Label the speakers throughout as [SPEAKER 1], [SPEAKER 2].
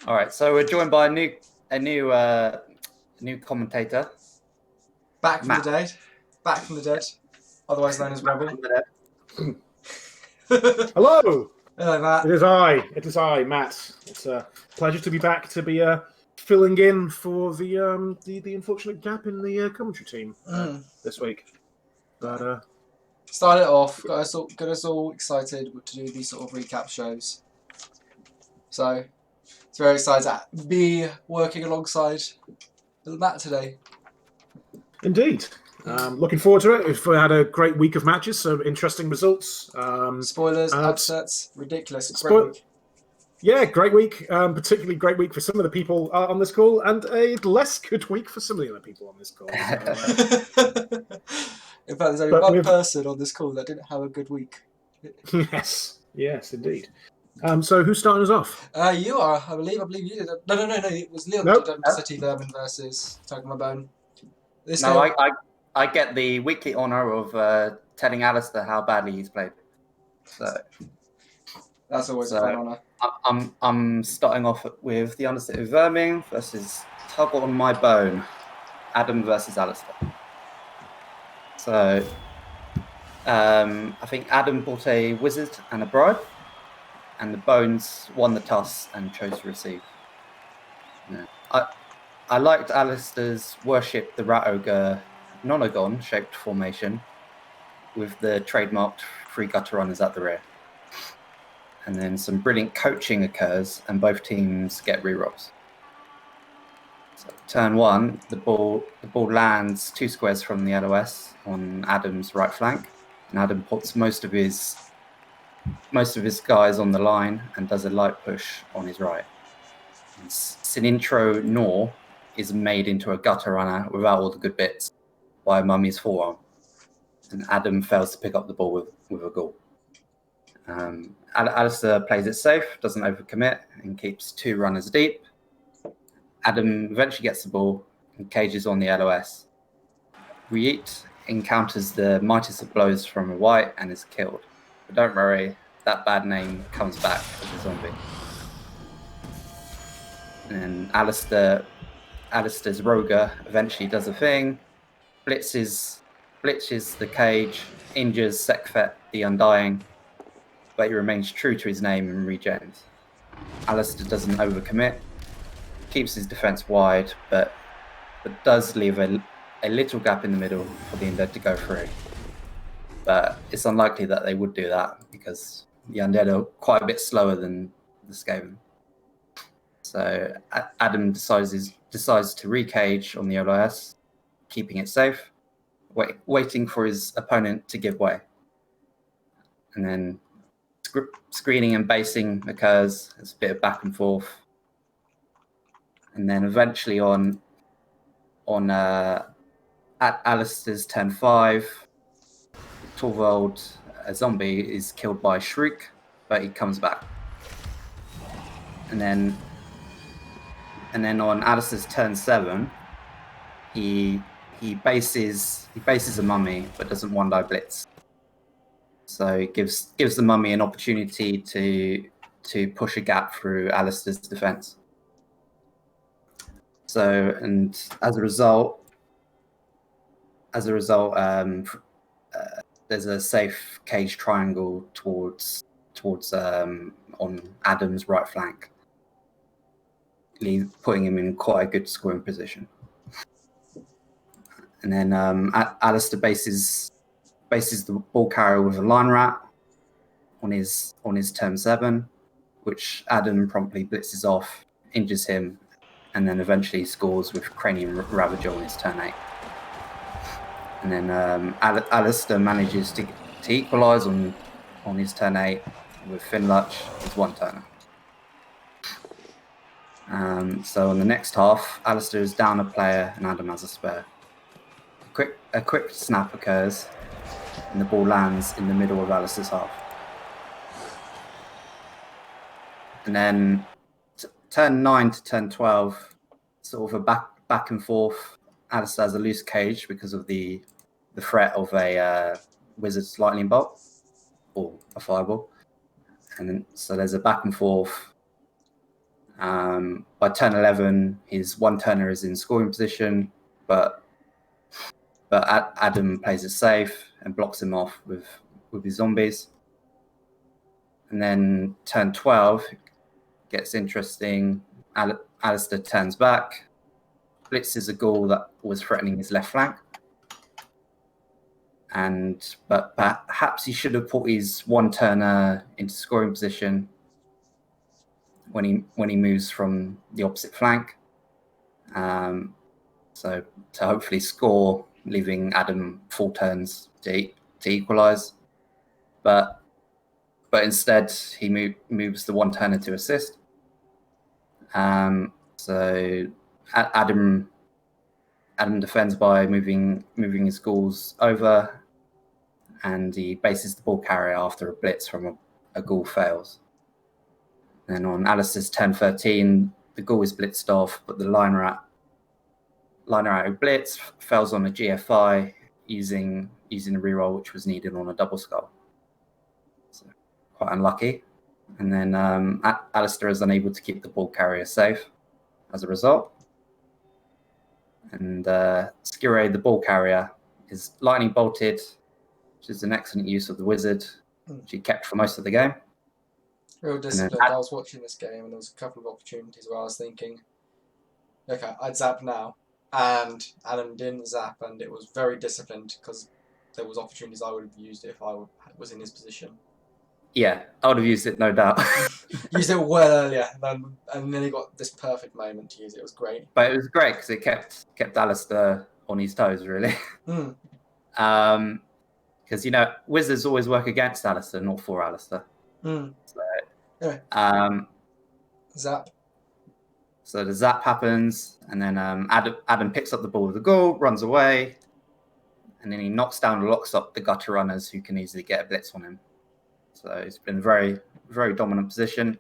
[SPEAKER 1] All right, so we're joined by a new commentator.
[SPEAKER 2] Back from
[SPEAKER 1] Matt.
[SPEAKER 2] the dead. Back from the dead. Otherwise known as Rebel.
[SPEAKER 3] Hello.
[SPEAKER 2] Hello, Matt.
[SPEAKER 3] It is I, Matt. It's a pleasure to be back to be filling in for the unfortunate gap in the commentary team this week. But
[SPEAKER 2] Start it off. Got us all excited to do these sort of recap shows. So it's very exciting to be working alongside Matt today.
[SPEAKER 3] indeed, looking forward to it. We've had a great week of matches, some interesting results.
[SPEAKER 2] Spoilers, upsets, ridiculous. Great week.
[SPEAKER 3] Yeah, great week. Particularly great week for some of the people on this call, and a less good week for some of the other people on this call. So,
[SPEAKER 2] In fact, there's only one person on this call that didn't have a good week.
[SPEAKER 3] Yes, indeed. So who's starting us off?
[SPEAKER 2] You are, I believe you did. No. It was Leon that did City Vermin versus Tag My Bone.
[SPEAKER 1] I get the weekly honour of telling Alistair how badly he's played. So
[SPEAKER 2] that's always a fun honour.
[SPEAKER 1] I'm starting off with the Untitled Vermin versus Tug on My Bone, Adam versus Alistair. So I think Adam bought a wizard and a bribe, and the Bones won the toss and chose to receive. Yeah. I liked Alistair's worship the Rat Ogre nonagon shaped formation with the trademarked 3 gutter runners at the rear. And then some brilliant coaching occurs and both teams get rerolls. So turn 1, the ball lands 2 squares from the LOS on Adam's right flank, and Adam puts most of his guys on the line and does a light push on his right. Sinintro Nor is made into a gutter runner without all the good bits by Mummy's forearm, and Adam fails to pick up the ball with a goal. Alistair plays it safe, doesn't overcommit, and keeps 2 runners deep. Adam eventually gets the ball and cages on the LOS. Reet encounters the mightiest of blows from a white and is killed. But don't worry, that bad name comes back as a zombie. And Alistair's Roger eventually does a thing, blitzes the cage, injures Sekfet the Undying, but he remains true to his name and regens. Alistair doesn't overcommit, keeps his defense wide, but does leave a little gap in the middle for the undead to go through. But it's unlikely that they would do that because the undead are quite a bit slower than the Skaven. So Adam decides to recage on the LOS, keeping it safe, waiting for his opponent to give way. And then screening and basing occurs. There's a bit of back and forth. And then eventually at Alistair's turn 5, Torvald, a zombie, is killed by Shriek, but he comes back. And then on Alistair's turn 7, he bases a mummy, but doesn't one-die blitz. So it gives the mummy an opportunity to push a gap through Alistair's defense. So, and as a result, there's a safe cage triangle towards on Adam's right flank, putting him in quite a good scoring position. And then Alistair bases the ball carrier with a line rat on his turn 7, which Adam promptly blitzes off, injures him, and then eventually scores with Cranium Ravager on his turn 8. And then Alistair manages to equalise on his turn 8 with Finluch, his 1-turner. So in the next half, Alistair is down a player and Adam has a spare. A quick snap occurs and the ball lands in the middle of Alistair's half. And then turn 9 to turn 12, sort of a back and forth. Alistair has a loose cage because of the threat of a wizard's lightning bolt or a fireball. And then, so there's a back and forth. By turn 11, his one turner is in scoring position, but Adam plays it safe and blocks him off with his zombies. And then turn 12 gets interesting. Alistair turns back, blitzes a ghoul that was threatening his left flank. But perhaps he should have put his one turner into scoring position when he moves from the opposite flank. So to hopefully score, leaving Adam 4 turns to equalise. But instead he moves the one turner to assist. So Adam defends by moving his ghouls over, and he bases the ball carrier after a blitz from a ghoul fails. Then on Alistair's turn 13, the ghoul is blitzed off, but the liner out who blitz fails on a GFI using a reroll which was needed on a double skull. So quite unlucky. And then Alistair is unable to keep the ball carrier safe as a result. And Skirre, the ball carrier, is lightning bolted, which is an excellent use of the wizard, which he kept for most of the game.
[SPEAKER 2] Real disciplined. I was watching this game and there was a couple of opportunities where I was thinking, okay, I'd zap now. And Adam didn't zap, and it was very disciplined because there was opportunities I would have used if I was in his position.
[SPEAKER 1] Yeah, I would have used it, no doubt.
[SPEAKER 2] Used it well earlier, and then he got this perfect moment to use it. It was great.
[SPEAKER 1] But it was great because it kept Alistair on his toes, really. Because, wizards always work against Alistair, not for Alistair. So,
[SPEAKER 2] anyway. Zap.
[SPEAKER 1] So the zap happens, and then Adam picks up the ball with the ghoul, runs away, and then he knocks down and locks up the gutter runners who can easily get a blitz on him. So it's been a very, very dominant position.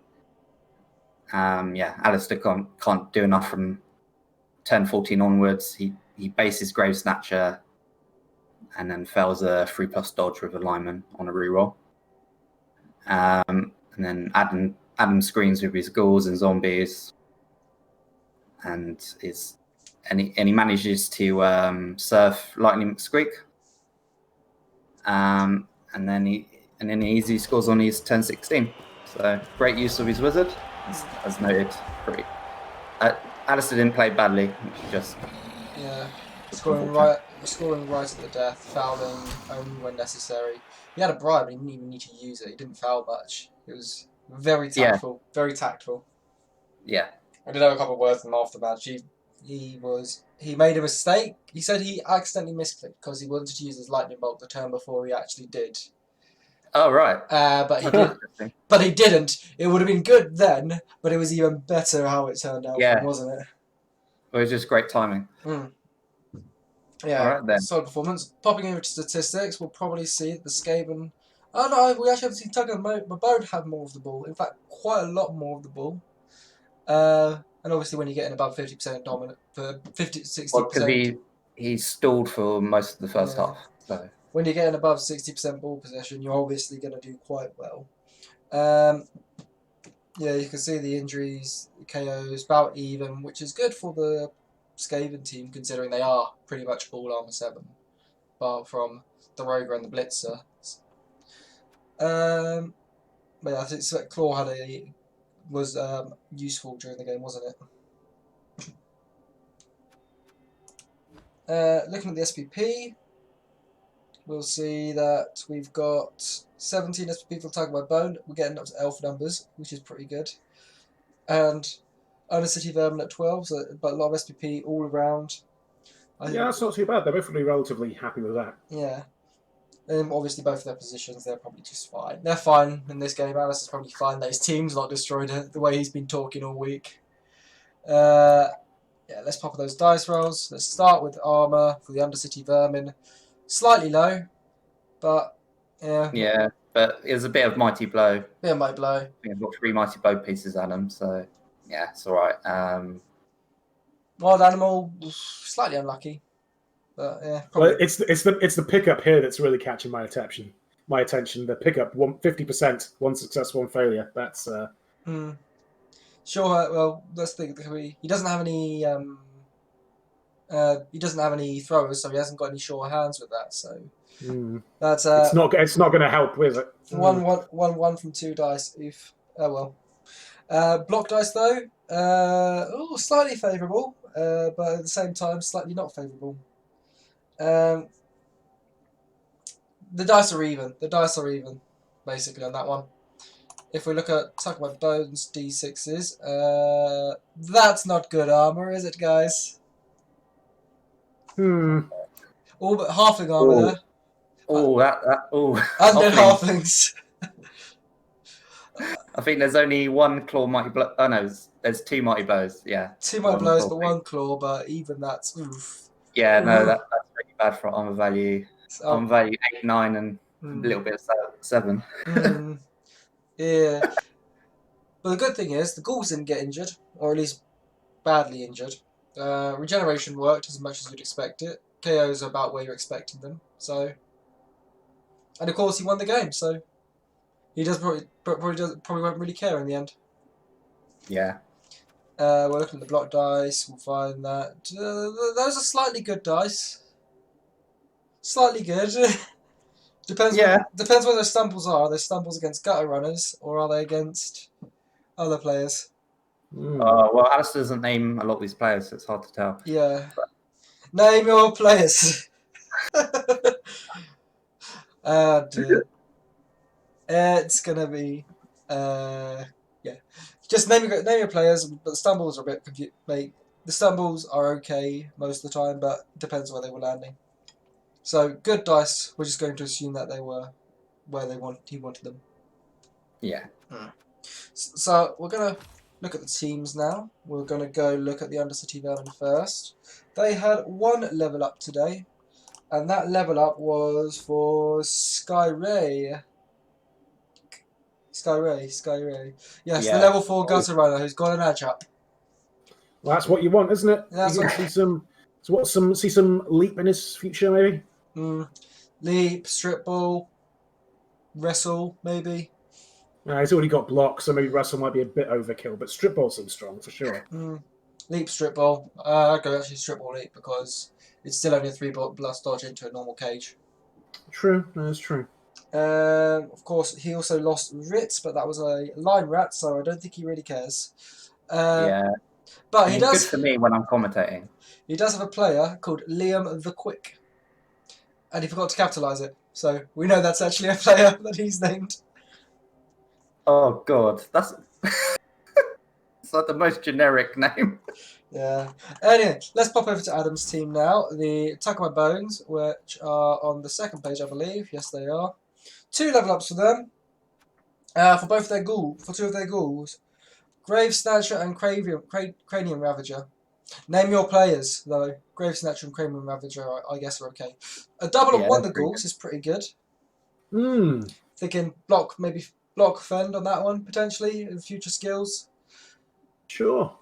[SPEAKER 1] Alistair can't do enough from turn 14 onwards. He bases Grave Snatcher and then fails a 3+ dodge with a lineman on a reroll. And then Adam screens with his ghouls and zombies, and he manages to surf Lightning McSqueak. And then he easily scores on his turn 16. So great use of his wizard, as noted. Alistair didn't play badly, which is just
[SPEAKER 2] scoring right at the death, fouling only when necessary. He had a bribe, but he didn't even need to use it. He didn't foul much. It was very tactful. Very tactful.
[SPEAKER 1] Yeah.
[SPEAKER 2] I did have a couple of words with him after the match. He made a mistake. He said he accidentally misclicked because he wanted to use his lightning bolt the turn before he actually did.
[SPEAKER 1] Oh right.
[SPEAKER 2] But he did. But he didn't. It would have been good then, but it was even better how it turned out, wasn't it?
[SPEAKER 1] It was just great timing.
[SPEAKER 2] Yeah.
[SPEAKER 1] All right, then.
[SPEAKER 2] Solid performance. Popping over to statistics, we'll probably see that the Skaven. Oh no, we actually haven't seen Tugger and Mabode have more of the ball. In fact, quite a lot more of the ball. And obviously, when you're getting above 50% dominant, for 50-60%.
[SPEAKER 1] Well, because he stalled for most of the first half. So.
[SPEAKER 2] When you're getting above 60% ball possession, you're obviously going to do quite well. You can see the injuries, the KOs, about even, which is good for the Skaven team, considering they are pretty much all armor 7, apart from the Roger and the Blitzer. But yeah, I think Claw was useful during the game, wasn't it? Looking at the SPP, we'll see that we've got 17 SPP for Tiger by Bone. We're getting up to elf numbers, which is pretty good. And Owner City Vermin at 12, but a lot of SPP all around.
[SPEAKER 3] That's not too bad. They're both relatively happy with that.
[SPEAKER 2] Yeah. And obviously both of their positions, they're probably just fine. They're fine in this game. Alice is probably fine that his team's not destroyed the way he's been talking all week. Let's pop those dice rolls. Let's start with armor for the Undercity Vermin. Slightly low, but yeah.
[SPEAKER 1] Yeah, but it was a bit of Mighty Blow.
[SPEAKER 2] Bit of Mighty Blow.
[SPEAKER 1] I think I've got 3 Mighty Blow pieces at him, so yeah, it's alright.
[SPEAKER 2] Wild Animal, slightly unlucky. But yeah,
[SPEAKER 3] well, it's the pickup here that's really catching my attention. The pickup 50%, 1 success, 1 failure. That's
[SPEAKER 2] Sure. Well, let's think. He doesn't have any. He doesn't have any throwers, so he hasn't got any sure hands with that. So that's
[SPEAKER 3] It's not going to help, is it?
[SPEAKER 2] one from 2 dice. Oof. Oh well. Block dice though. Slightly favourable, but at the same time slightly not favourable. The dice are even. The dice are even, basically on that one. If we look at talk about bones d6s, that's not good armor, is it, guys? All but halfling armor there. Undead halflings.
[SPEAKER 1] I think there's only one claw mighty blow. Oh no, there's 2 mighty blows. Yeah,
[SPEAKER 2] 2 mighty blows, but 1 claw. But even that's oof.
[SPEAKER 1] Yeah, no, that's really bad for armor value. Armor value 8, 9, and a little bit of 7.
[SPEAKER 2] Yeah. But the good thing is the ghouls didn't get injured, or at least badly injured. Regeneration worked as much as you'd expect it. KOs are about where you're expecting them. So, and of course he won the game. So he probably won't really care in the end.
[SPEAKER 1] Yeah.
[SPEAKER 2] We're looking at the block dice. We'll find that those are slightly good dice. Slightly good. Depends where their stumbles are. Are they stumbles against gutter runners, or are they against other players?
[SPEAKER 1] Well, Alistair doesn't name a lot of these players, so it's hard to tell.
[SPEAKER 2] Yeah. Name your players. Dear. It's gonna be just name your players, but the stumbles are a bit confused. The stumbles are okay most of the time, but it depends where they were landing. So good dice. We're just going to assume that they were where he wanted them.
[SPEAKER 1] Yeah.
[SPEAKER 2] So we're gonna look at the teams now. We're gonna go look at the Undercity Vermin first. They had 1 level up today, and that level up was for Skyray. Yes, the level 4 gutter runner who's got an edge up.
[SPEAKER 3] Well, that's what you want, isn't it?
[SPEAKER 2] That's
[SPEAKER 3] you see some leap in his future, maybe.
[SPEAKER 2] Leap, strip ball, wrestle, maybe.
[SPEAKER 3] He's already got blocks, so maybe wrestle might be a bit overkill, but strip ball seems strong for sure.
[SPEAKER 2] Leap, strip ball. I'd go actually strip ball leap because it's still only a 3 blast dodge into a normal cage.
[SPEAKER 3] True, that's true.
[SPEAKER 2] Of course, he also lost Ritz, but that was a line rat, so I don't think he really cares. But he does.
[SPEAKER 1] Good for me when I'm commentating.
[SPEAKER 2] He does have a player called Liam the Quick, and he forgot to capitalise it, so we know that's actually a player that he's named.
[SPEAKER 1] Oh God, that's it's like the most generic name.
[SPEAKER 2] Yeah. Anyway, let's pop over to Adam's team now. The Tuck My Bones, which are on the 2nd page, I believe. Yes, they are. 2 level ups for them. For 2 of their ghouls, Grave Snatcher and Cranium Ravager. Name your players, though. Grave Snatcher and Cranium Ravager, I guess, are okay. A double of 1 of the ghouls is pretty good. Thinking maybe block fend on that one, potentially, in future skills.
[SPEAKER 3] Sure.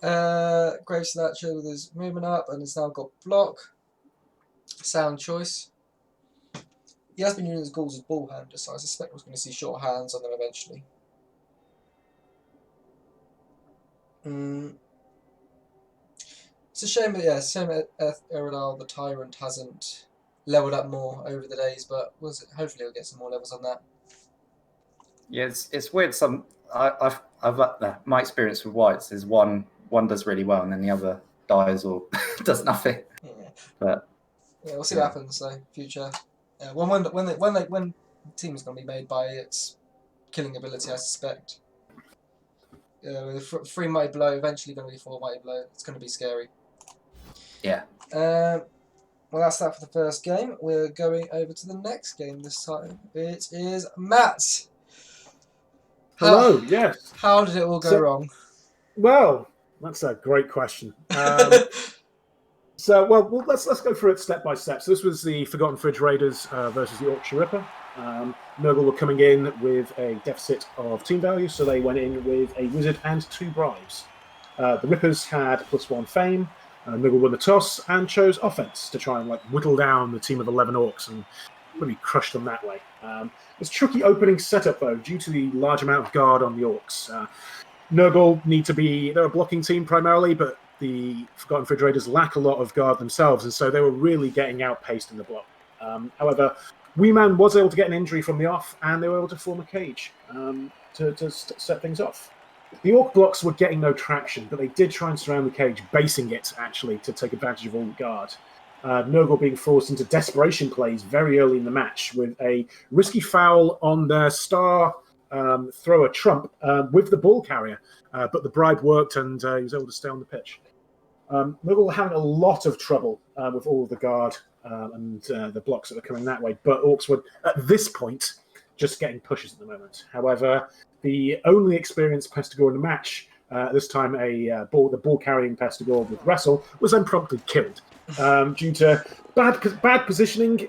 [SPEAKER 2] Grave Snatcher with his movement up and has now got block. Sound choice. He has been using his ghouls as ball handers, so I suspect we're going to see short hands on them eventually. It's a shame that Eridal the Tyrant hasn't leveled up more over the days, but hopefully he'll get some more levels on that.
[SPEAKER 1] Yeah, it's weird. My experience with whites is one does really well and then the other dies or does nothing.
[SPEAKER 2] Yeah.
[SPEAKER 1] But
[SPEAKER 2] we'll see what happens. So future, when the team is going to be made by its killing ability, I suspect. With 3 mighty blow, eventually going to be 4 mighty blow. It's going to be scary.
[SPEAKER 1] Yeah.
[SPEAKER 2] Well, that's that for the first game. We're going over to the next game this time. It is Matt.
[SPEAKER 3] Hello, yes.
[SPEAKER 2] How did it all go wrong?
[SPEAKER 3] Well, that's a great question. Let's go through it step by step. So this was the Forgotten Fridge Raiders versus the Yorkshire Ripper. Nurgle were coming in with a deficit of team value, so they went in with a wizard and 2 bribes. The Rippers had +1 fame. Nurgle won the toss and chose offense to try and whittle down the team of 11 orcs and really crush them that way. It's a tricky opening setup though, due to the large amount of guard on the orcs. Nurgle they're a blocking team primarily, but the Forgotten Fridge Raiders lack a lot of guard themselves, and so they were really getting outpaced in the block. However, Wee Man was able to get an injury from the off, and they were able to form a cage to set things off. The Orc blocks were getting no traction, but they did try and surround the cage, basing it, actually, to take advantage of all the guard. Nurgle being forced into desperation plays very early in the match with a risky foul on their star thrower Trump with the ball carrier, but the bribe worked and he was able to stay on the pitch. Nurgle were having a lot of trouble with all of the guard and the blocks that were coming that way, but Orcs were, at this point, just getting pushes at the moment. However, the only experienced Pestigore in the match, this time the ball-carrying Pestigore with Wrestle, was then promptly killed due to bad positioning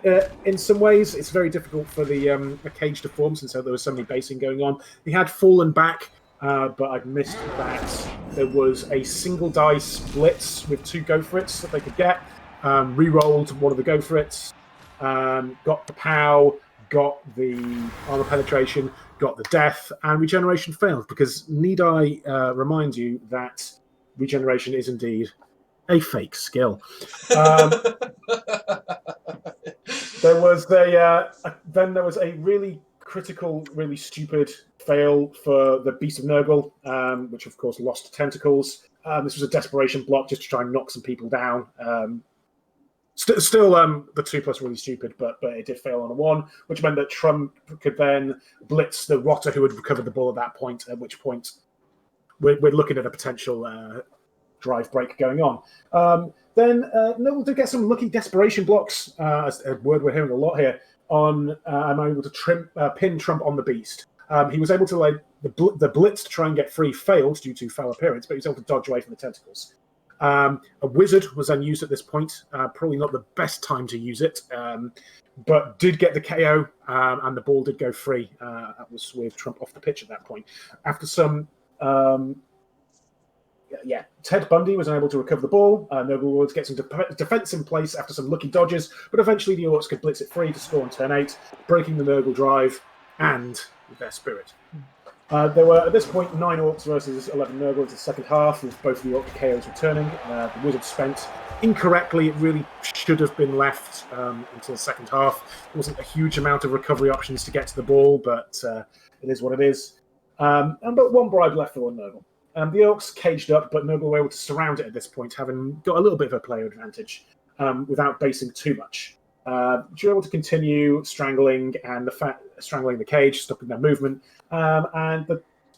[SPEAKER 3] in some ways. It's very difficult for the cage to form since there was so many basing going on. He had fallen back, but I'd missed that. There was a single dice blitz with 2 go-for-its that they could get. Re-rolled one of the go-for-its, got the POW, got the armor penetration, got the death, and regeneration failed, because need I remind you that regeneration is indeed a fake skill. There was a really critical, really stupid fail for the Beast of Nurgle, which of course lost tentacles. This was a desperation block just to try and knock some people down. Still, the 2+ really stupid, but it did fail on a 1, which meant that Trump could then blitz the Rotter who had recovered the ball at that point, at which point we're looking at a potential drive break going on. Then Nurgle did get some lucky desperation blocks, a word we're hearing a lot here, on I'm able to pin Trump on the Beast. He was able to, the blitz to try and get free failed due to foul appearance, but he was able to dodge away from the tentacles. A wizard was then used at this point, probably not the best time to use it, but did get the KO, and the ball did go free. That was with Trump off the pitch at that point. After some, Ted Bundy was unable to recover the ball. Nurgle would get some defense in place after some lucky dodges, but eventually the Orcs could blitz it free to score on turn 8, breaking the Nurgle drive and their spirit. There were, at this point, 9 Orcs versus 11 Nurgle in the second half, with both the Orc KOs returning. The Wizard spent incorrectly. It really should have been left until the second half. There wasn't a huge amount of recovery options to get to the ball, but it is what it is. But 1 bribe left for 1 Nurgle. The Orcs caged up, but Nurgle were able to surround it at this point, having got a little bit of a player advantage without basing too much. You're able to continue strangling the cage, stopping their movement, and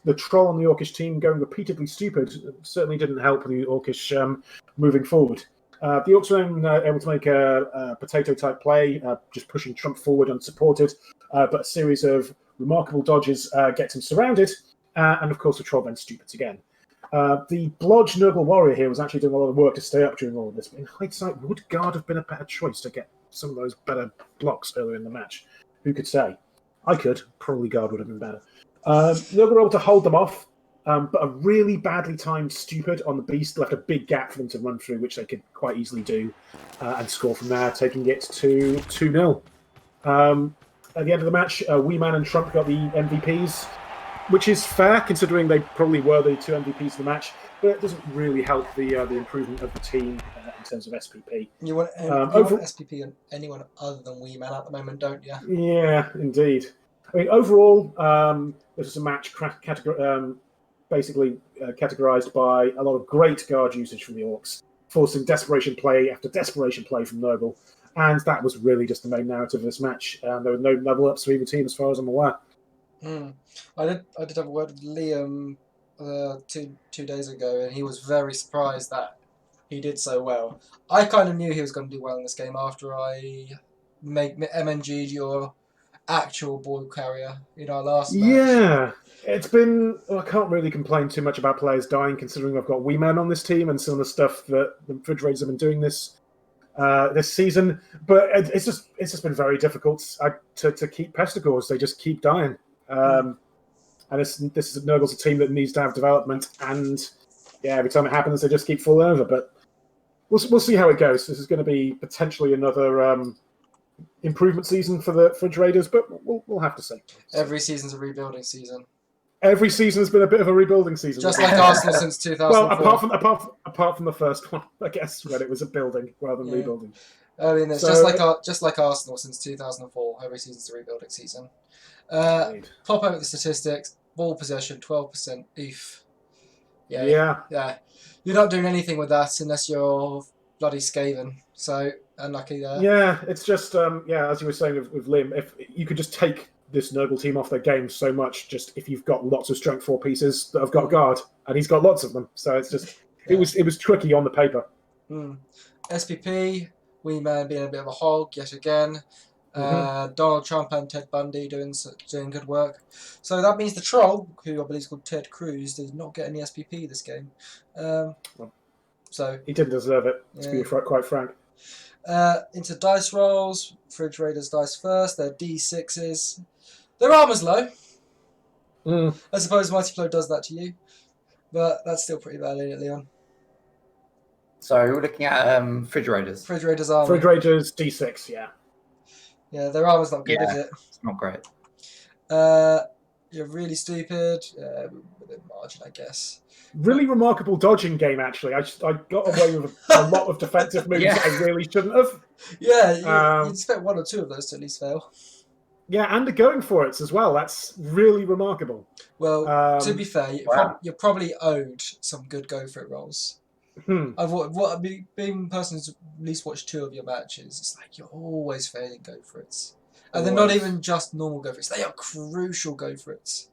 [SPEAKER 3] the troll on the Orcish team going repeatedly stupid certainly didn't help the Orcish moving forward. The Orcs were then able to make a potato-type play, just pushing Trump forward unsupported, but a series of remarkable dodges gets him surrounded, and of course the troll then stupids again. The Blodge Nurgle Warrior here was actually doing a lot of work to stay up during all of this, but in hindsight, would Guard have been a better choice to get some of those better blocks earlier in the match? Who could say? I could. Probably Guard would have been better. Nurgle were able to hold them off, but a really badly timed stupid on the Beast left a big gap for them to run through, which they could quite easily do, and score from there, taking it to 2-0. At the end of the match, Wee Man and Trump got the MVPs, which is fair, considering they probably were the 2 MVPs of the match, but it doesn't really help the improvement of the team in terms of SPP.
[SPEAKER 2] You want SPP on anyone other than Wee Man at the moment, don't you?
[SPEAKER 3] Yeah, indeed. I mean, overall, this was a match basically categorized by a lot of great guard usage from the Orcs, forcing desperation play after desperation play from Nurgle, and that was really just the main narrative of this match. There were no level ups for either team, as far as I'm aware.
[SPEAKER 2] I did have a word with Liam two days ago, and he was very surprised that he did so well. I kind of knew he was going to do well in this game after I MNG'd your actual ball carrier in our last match.
[SPEAKER 3] Yeah, it's been... I can't really complain too much about players dying, considering I've got Wee Man on this team and some of the stuff that the Fridge Raiders have been doing this season. But it's just been very difficult to keep Pestigores. They just keep dying. And this is Nurgle's a team that needs to have development, and every time it happens, they just keep falling over. But we'll see how it goes. This is going to be potentially another improvement season for the Fridge Raiders, but we'll have to see.
[SPEAKER 2] Every season's a rebuilding season.
[SPEAKER 3] Every season has been a bit of a rebuilding season.
[SPEAKER 2] Just like Arsenal since 2004.
[SPEAKER 3] Well, apart from the first one, I guess, when it was a building rather than rebuilding.
[SPEAKER 2] I mean, it's just like Arsenal since 2004. Every season's a rebuilding season. Pop over the statistics. Ball possession, 12%. Oof. Yeah. You're not doing anything with that unless you're bloody Skaven. So unlucky there.
[SPEAKER 3] Yeah, it's just as you were saying with Liam, if you could just take this Nurgle team off their game so much, just if you've got lots of strength 4 pieces that have got guard, and he's got lots of them. So it's just it was tricky on the paper.
[SPEAKER 2] SPP, Wee Man being a bit of a hog yet again. Donald Trump and Ted Bundy doing good work. So that means the troll, who I believe is called Ted Cruz, did not get any SPP this game. So
[SPEAKER 3] he didn't deserve it, to be quite frank.
[SPEAKER 2] Into dice rolls. Fridge Raiders dice first. They're D6s. Their armor's low. I suppose Mighty Flow does that to you, but that's still pretty bad, isn't it, Leon?
[SPEAKER 1] So we're looking at Fridge Raiders.
[SPEAKER 2] Fridge Raiders armor.
[SPEAKER 3] Fridge Raiders D6, yeah.
[SPEAKER 2] Yeah, their armor's not good, is it?
[SPEAKER 1] It's not great.
[SPEAKER 2] You're really stupid. Within margin, I guess.
[SPEAKER 3] Really remarkable dodging game, actually. I got away with a lot of defensive moves that I really shouldn't have.
[SPEAKER 2] Yeah, you'd expect 1 or 2 of those to at least fail.
[SPEAKER 3] Yeah, and going for it as well. That's really remarkable.
[SPEAKER 2] Well, to be fair, you're probably owed some good go for it rolls. Being the person who's at least watched 2 of your matches, it's like you're always failing go for it. And they're not even just normal go for it. They are crucial go for it.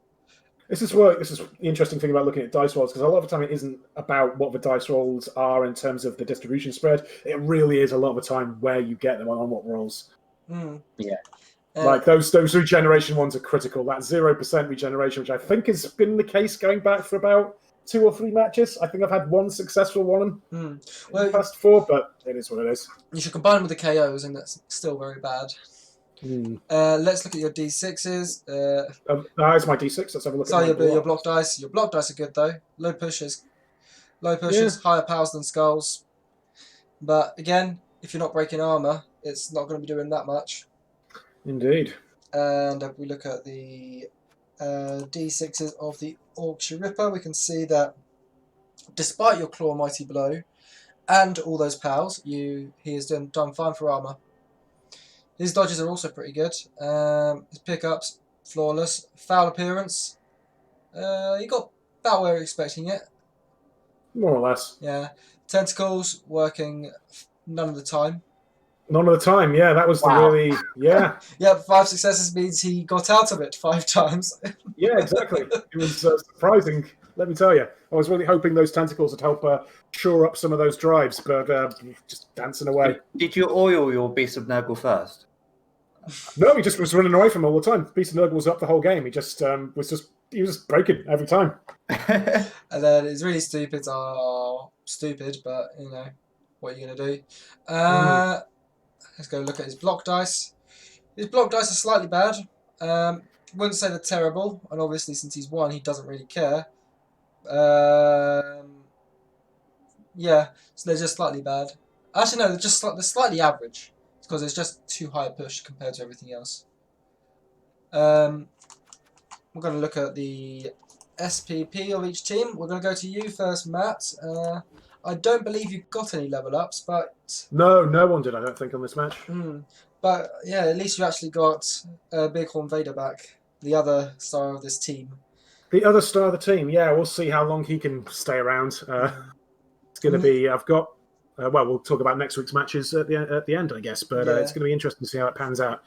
[SPEAKER 3] This is the interesting thing about looking at dice rolls, because a lot of the time it isn't about what the dice rolls are in terms of the distribution spread. It really is a lot of the time where you get them on what rolls.
[SPEAKER 1] Yeah.
[SPEAKER 3] Like those regeneration ones are critical. That 0% regeneration, which I think has been the case going back for about 2 or 3 matches. I think I've had 1 successful one in the past 4, but it is what it is.
[SPEAKER 2] You should combine them with the KOs, and that's still very bad. Let's look at your D6s.
[SPEAKER 3] It's my D6. Let's have a look at
[SPEAKER 2] your block dice. Your block dice are good though. Low pushes, higher powers than skulls. But again, if you're not breaking armor, it's not going to be doing that much.
[SPEAKER 3] Indeed.
[SPEAKER 2] And if we look at the D6s of the Orc Ripper, we can see that despite your Claw Mighty Blow and all those pals, he has done fine for armor. His dodges are also pretty good. His pickups, flawless. Foul appearance, he got about where you're expecting it.
[SPEAKER 3] More or less.
[SPEAKER 2] Yeah. Tentacles, working none of the time.
[SPEAKER 3] None of the time, yeah. That was the really, yeah.
[SPEAKER 2] Yeah, 5 successes means he got out of it 5 times.
[SPEAKER 3] Yeah, exactly. It was surprising, let me tell you. I was really hoping those tentacles would help shore up some of those drives, but just dancing away.
[SPEAKER 1] Did you oil your Beast of Nurgle first?
[SPEAKER 3] No, he just was running away from him all the time. Beast of Nurgle was up the whole game. He was just breaking every time.
[SPEAKER 2] And then his really stupids are stupid, but you know, what are you going to do? Let's go look at his block dice. His block dice are slightly bad. Wouldn't say they're terrible, and obviously since he's won, he doesn't really care. Yeah, so they're just slightly bad. Actually, no, they're slightly average. It's because it's just too high a push compared to everything else. We're going to look at the SPP of each team. We're going to go to you first, Matt. I don't believe you got any level ups, but
[SPEAKER 3] no one did. I don't think on this match.
[SPEAKER 2] But yeah, at least you actually got Bighorn Vader back, the other star of this team.
[SPEAKER 3] The other star of the team, yeah. We'll see how long he can stay around. It's going to be. I've got. We'll talk about next week's matches at the end, I guess. But it's going to be interesting to see how it pans out.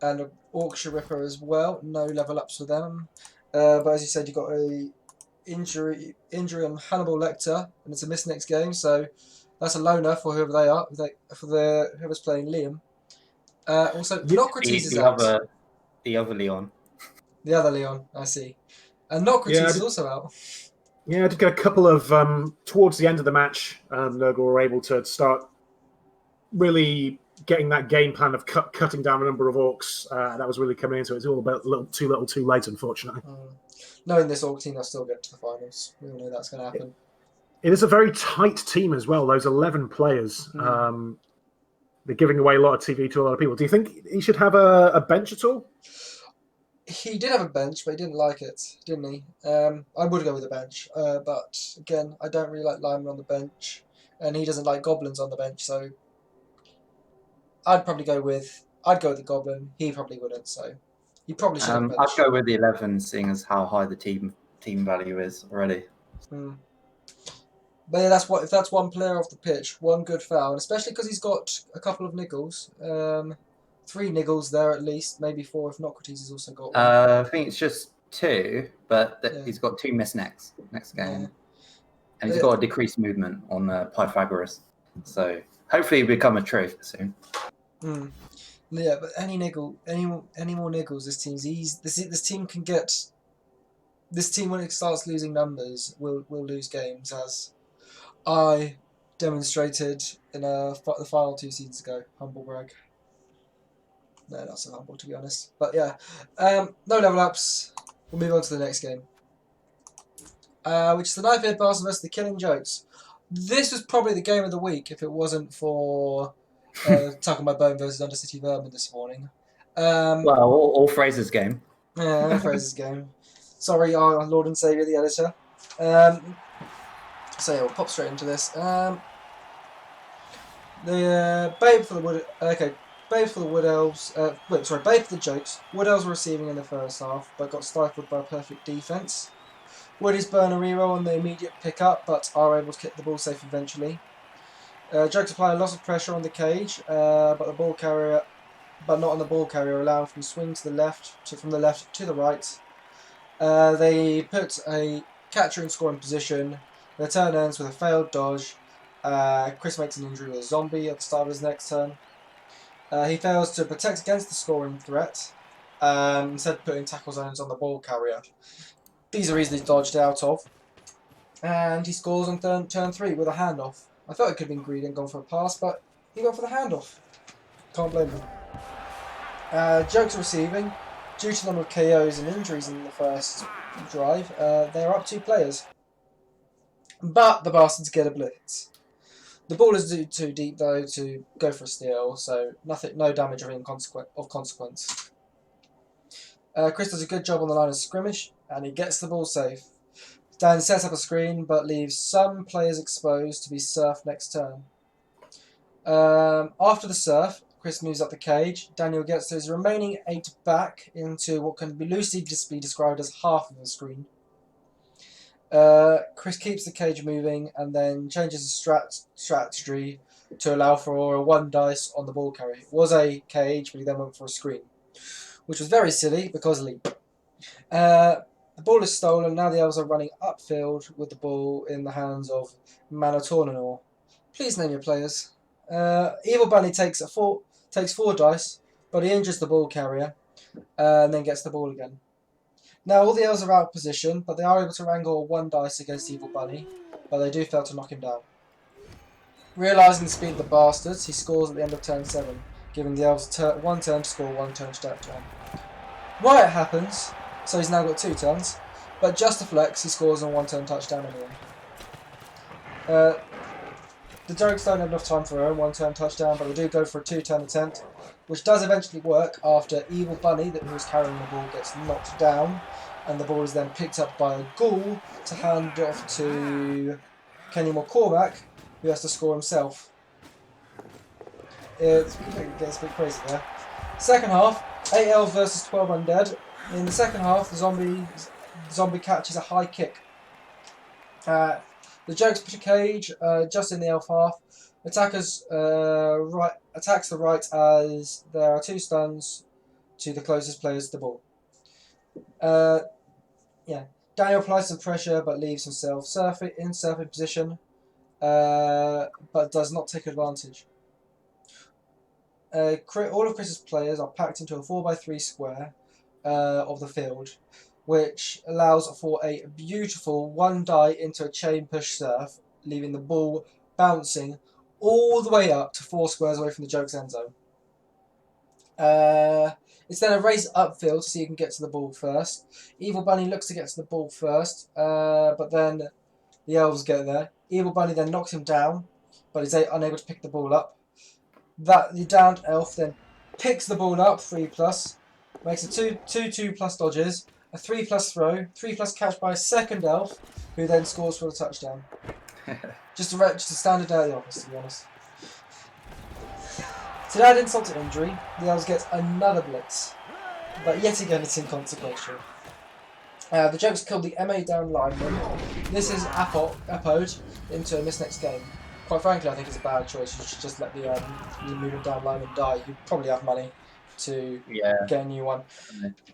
[SPEAKER 2] And an Orc Ripper as well. No level ups for them. But as you said, you got a injury on Hannibal Lecter, and it's a miss next game. So that's a loner for whoever they are. Whoever's playing Liam. Also, Nocrates is out.
[SPEAKER 1] The other Leon.
[SPEAKER 2] The other Leon, I see. And Nocrates is also out.
[SPEAKER 3] Yeah, I did get a couple of towards the end of the match. Nurgle were able to start really getting that game plan of cutting down the number of orcs. That was really coming into it. It's all about too little, too late, unfortunately.
[SPEAKER 2] Knowing this orc team, they'll still get to the finals. We all know that's going to happen.
[SPEAKER 3] It is a very tight team as well. Those 11 players. They're giving away a lot of TV to a lot of people. Do you think he should have a bench at all?
[SPEAKER 2] He did have a bench, but he didn't like it, didn't he? I would go with a bench, but again, I don't really like linemen on the bench, and he doesn't like goblins on the bench, so I'd go with the goblin. He probably wouldn't, so he probably should have a bench.
[SPEAKER 1] I'd go with the 11, seeing as how high the team value is already.
[SPEAKER 2] But yeah, if that's one player off the pitch, one good foul, and especially because he's got a couple of niggles, 3 niggles there at least, maybe 4 if Nocrates has also got one.
[SPEAKER 1] I think it's just 2, but
[SPEAKER 2] Yeah.
[SPEAKER 1] he's got 2 missed next game,
[SPEAKER 2] Yeah.
[SPEAKER 1] and he's got a decreased movement on Pythagoras. So hopefully, he become a truth soon.
[SPEAKER 2] Yeah, but any more niggles, this team can get. This team, when it starts losing numbers, will lose games, as I demonstrated in the final 2 seasons ago. Humble brag. No, not so humble, to be honest. But yeah, no level ups. We'll move on to the next game, which is the Knife-Eared Bastard versus the Killing Jokes. This was probably the game of the week if it wasn't for Tuck on My Bone versus Undercity Vermin this morning.
[SPEAKER 1] Well, all Fraser's game.
[SPEAKER 2] Yeah, Fraser's game. Sorry, our Lord and Saviour, the editor. So yeah, we'll pop straight into this. The Babe for the Wood. Okay, Babe for the Wood Elves. Babe for the Jokes. Wood Elves were receiving in the first half, but got stifled by a perfect defense. Woodies burn a reroll on the immediate pick-up, but are able to kick the ball safe eventually. Jokes apply a lot of pressure on the cage, but not on the ball carrier, allowing from swing to the left, from the left to the right. They put a catcher in scoring position. Their turn ends with a failed dodge. Chris makes an injury with a zombie at the start of his next turn. He fails to protect against the scoring threat, instead putting tackle zones on the ball carrier. These are easily dodged out of. And he scores on turn 3 with a handoff. I thought it could have been greedy and gone for a pass, but he went for the handoff. Can't blame him. Jokes are receiving. Due to the number of KOs and injuries in the first drive, they're up 2 players. But the Bastards get a blitz. The ball is too deep though to go for a steal, so no damage of consequence. Chris does a good job on the line of scrimmage, and he gets the ball safe. Dan sets up a screen, but leaves some players exposed to be surfed next turn. After the surf, Chris moves up the cage. Daniel gets his remaining 8 back into what can be loosely be described as half of the screen. Chris keeps the cage moving and then changes the strategy to allow for a 1 dice on the ball carrier. It was a cage, but he then went for a screen, which was very silly because leap. The ball is stolen. Now the Elves are running upfield with the ball in the hands of Manatornanor. Please name your players. Evil Bunny takes 4 dice, but he injures the ball carrier and then gets the ball again. Now all the Elves are out of position, but they are able to wrangle a 1 dice against Evil Bunny, but they do fail to knock him down. Realising the speed of the Bastards, he scores at the end of turn 7, giving the Elves 1 turn to score 1 turn touchdown. Why it happens, so he's now got 2 turns, but just to flex, he scores on 1 turn touchdown anyway. The Jokes don't have enough time for their own 1 turn touchdown, but they do go for a 2 turn attempt, which does eventually work after Evil Bunny, who was carrying the ball, gets knocked down, and the ball is then picked up by a ghoul to hand off to Kenny McCormack, who has to score himself. It gets a bit crazy there. Second half, 8 elves versus 12 undead. In the second half, the zombie catches a high kick. The Jokes put a cage just in the elf half. Attacks the right as there are 2 stuns to the closest players to the ball. Daniel applies some pressure but leaves himself in surfing position, but does not take advantage. All of Chris's players are packed into a 4x3 square of the field, which allows for a beautiful 1 die into a chain push surf, leaving the ball bouncing all the way up to 4 squares away from the Jokes end zone. It's then a race upfield to see who can get to the ball first. Evil Bunny looks to get to the ball first, but then the elves get there. Evil Bunny then knocks him down, but is unable to pick the ball up. The downed elf then picks the ball up, 3+, Makes a 2/2 plus dodges, a 3+ throw, 3+ catch by second elf, who then scores for a touchdown. Just a standard day at the office, to be honest. To add insult to injury, the elves get another blitz, but yet again it's inconsequential. The Jokes killed the MA down lineman. This is Apod into a miss next game. Quite frankly, I think it's a bad choice. You should just let the moving down lineman die. You probably have money to get a new one.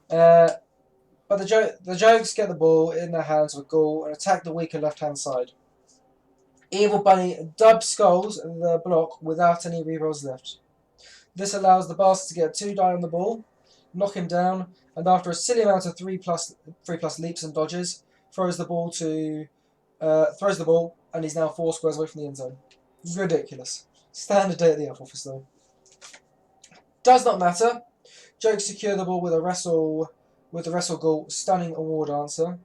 [SPEAKER 2] But the Jokes get the ball in their hands with Ghoul and attack the weaker left-hand side. Evil Bunny dub skulls the block without any rerolls left. This allows the bastard to get 2 die on the ball, knock him down, and after a silly amount of 3+ leaps and dodges, throws the ball, and he's now 4 squares away from the end zone. Ridiculous. Standard day at the elf office, though. Does not matter. Jokes secure the ball with the wrestle Ghoul stunning a war dancer.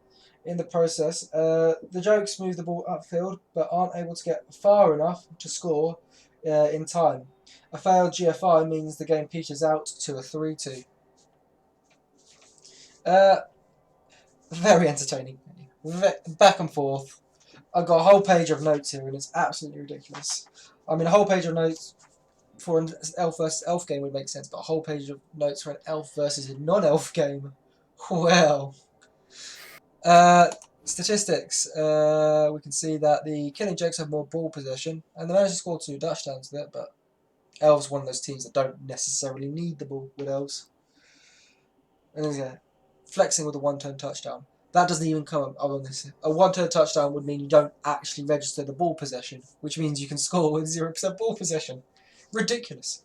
[SPEAKER 2] In the process, the Jokes move the ball upfield, but aren't able to get far enough to score in time. A failed GFI means the game peters out to a 3-2. Very entertaining. Back and forth. I've got a whole page of notes here, and it's absolutely ridiculous. I mean, a whole page of notes for an elf versus elf game would make sense, but a whole page of notes for an elf versus a non-elf game. Well. Statistics. We can see that the Killing Jokes have more ball possession, and they managed to score 2 touchdowns with it, but Elves one of those teams that don't necessarily need the ball with Elves. And yeah, flexing with a 1-turn touchdown. That doesn't even come up on this. A 1-turn touchdown would mean you don't actually register the ball possession, which means you can score with 0% ball possession. Ridiculous.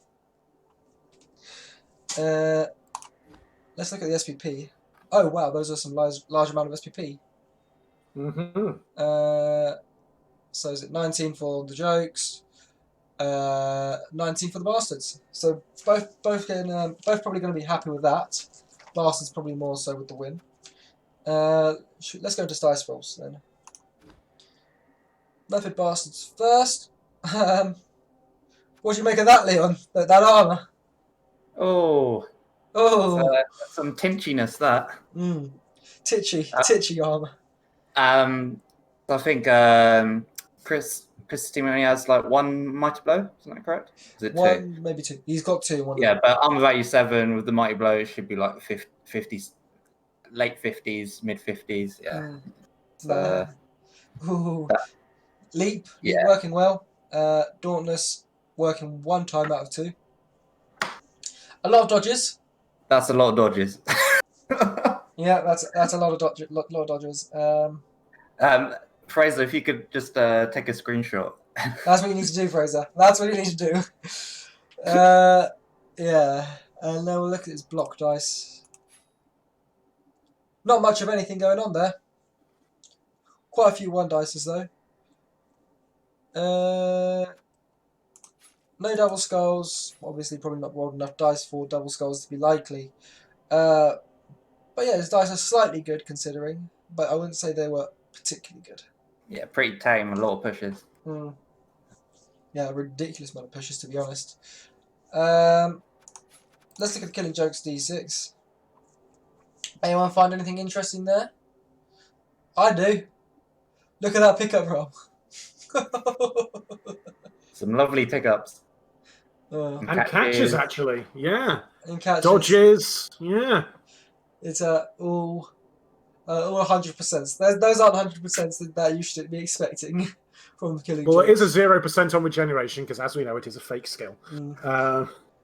[SPEAKER 2] Let's look at the SPP. Oh wow, those are some large amount of SPP. So is it 19 for the Jokes, 19 for the Bastards. So both probably going to be happy with that. Bastards probably more so with the win. Let's go to dice rolls then. Method Bastards first. What do you make of that, Leon? That armour?
[SPEAKER 1] Oh. Some tinchiness, that.
[SPEAKER 2] Titchy armour.
[SPEAKER 1] I think Chris only has like 1 mighty blow, isn't that correct? Is it
[SPEAKER 2] 1,
[SPEAKER 1] 2?
[SPEAKER 2] maybe 2. He's got 2.
[SPEAKER 1] Yeah, but armor value 7 with the mighty blow, it should be like 50s, late 50s, mid 50s. Yeah.
[SPEAKER 2] Leap working well. Dauntless working 1 time out of 2. A lot of dodges.
[SPEAKER 1] That's a lot of dodges.
[SPEAKER 2] Yeah, that's a lot of dodges.
[SPEAKER 1] Fraser, if you could just take a screenshot.
[SPEAKER 2] That's what you need to do, Fraser. That's what you need to do. Yeah, and then we'll look at his block dice. Not much of anything going on there. Quite a few 1 dices though. No double skulls. Obviously, probably not rolled enough dice for double skulls to be likely. But yeah, his dice are slightly good considering, but I wouldn't say they were particularly good.
[SPEAKER 1] Yeah, pretty tame. A lot of pushes.
[SPEAKER 2] Yeah, a ridiculous amount of pushes, to be honest. Let's look at the Killing Jokes D6. Anyone find anything interesting there? I do. Look at that pickup roll.
[SPEAKER 3] Some lovely pickups. And catches, actually. Yeah.
[SPEAKER 2] And catches.
[SPEAKER 3] Dodges. Yeah.
[SPEAKER 2] It's all 100%. Those aren't 100% that you should be expecting from the Killing Jokes.
[SPEAKER 3] Well, it is a 0% on regeneration, because as we know, it is a fake skill.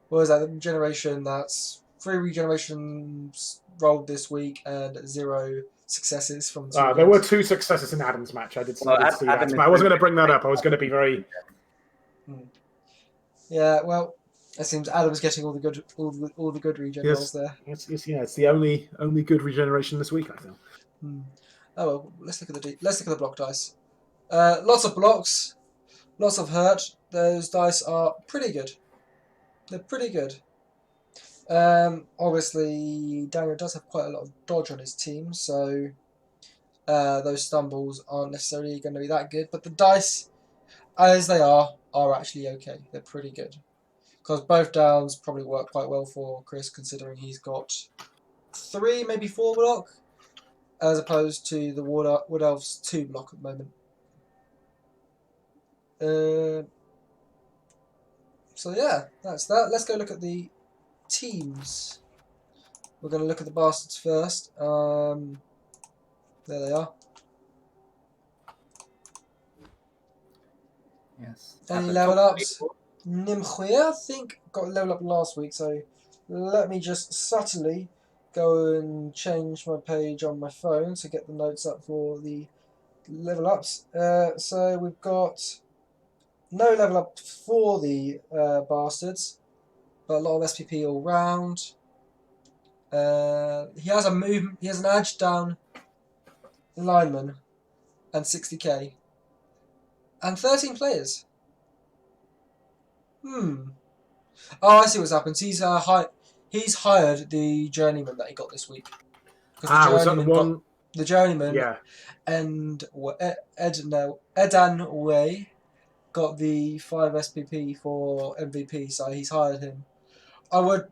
[SPEAKER 2] What is that? The regeneration, that's 3 regenerations rolled this week and 0 successes from 2
[SPEAKER 3] there were 2 successes in Adam's match. I did see that. But I wasn't going to bring that up. I was going to be very...
[SPEAKER 2] Yeah, well, it seems Adam's getting all the good regen rolls there.
[SPEAKER 3] It's the only good regeneration this week, I feel.
[SPEAKER 2] Oh well, let's look at the block dice. Lots of blocks, lots of hurt. Those dice are pretty good. They're pretty good. Obviously, Daniel does have quite a lot of dodge on his team, so those stumbles aren't necessarily going to be that good. But the dice, as they are actually okay. They're pretty good. because both downs probably work quite well for Chris, considering he's got 3, maybe 4 block, as opposed to the Wood Elves 2 block at the moment. So yeah, that's that. Let's go look at the teams. We're going to look at the bastards first. There they are.
[SPEAKER 1] Yes.
[SPEAKER 2] Any level ups? Nimhuya, I think, got a level up last week, so let me just subtly go and change my page on my phone to get the notes up for the level ups. So we've got no level up for the bastards, but a lot of SPP all round. He has a movement. He has an edge down lineman and 60k and 13 players. Oh, I see what's happened. He's hired the journeyman that he got this week.
[SPEAKER 3] Was that the one?
[SPEAKER 2] The journeyman,
[SPEAKER 3] Yeah.
[SPEAKER 2] And Edan Way got the 5 SPP for MVP, so he's hired him. I would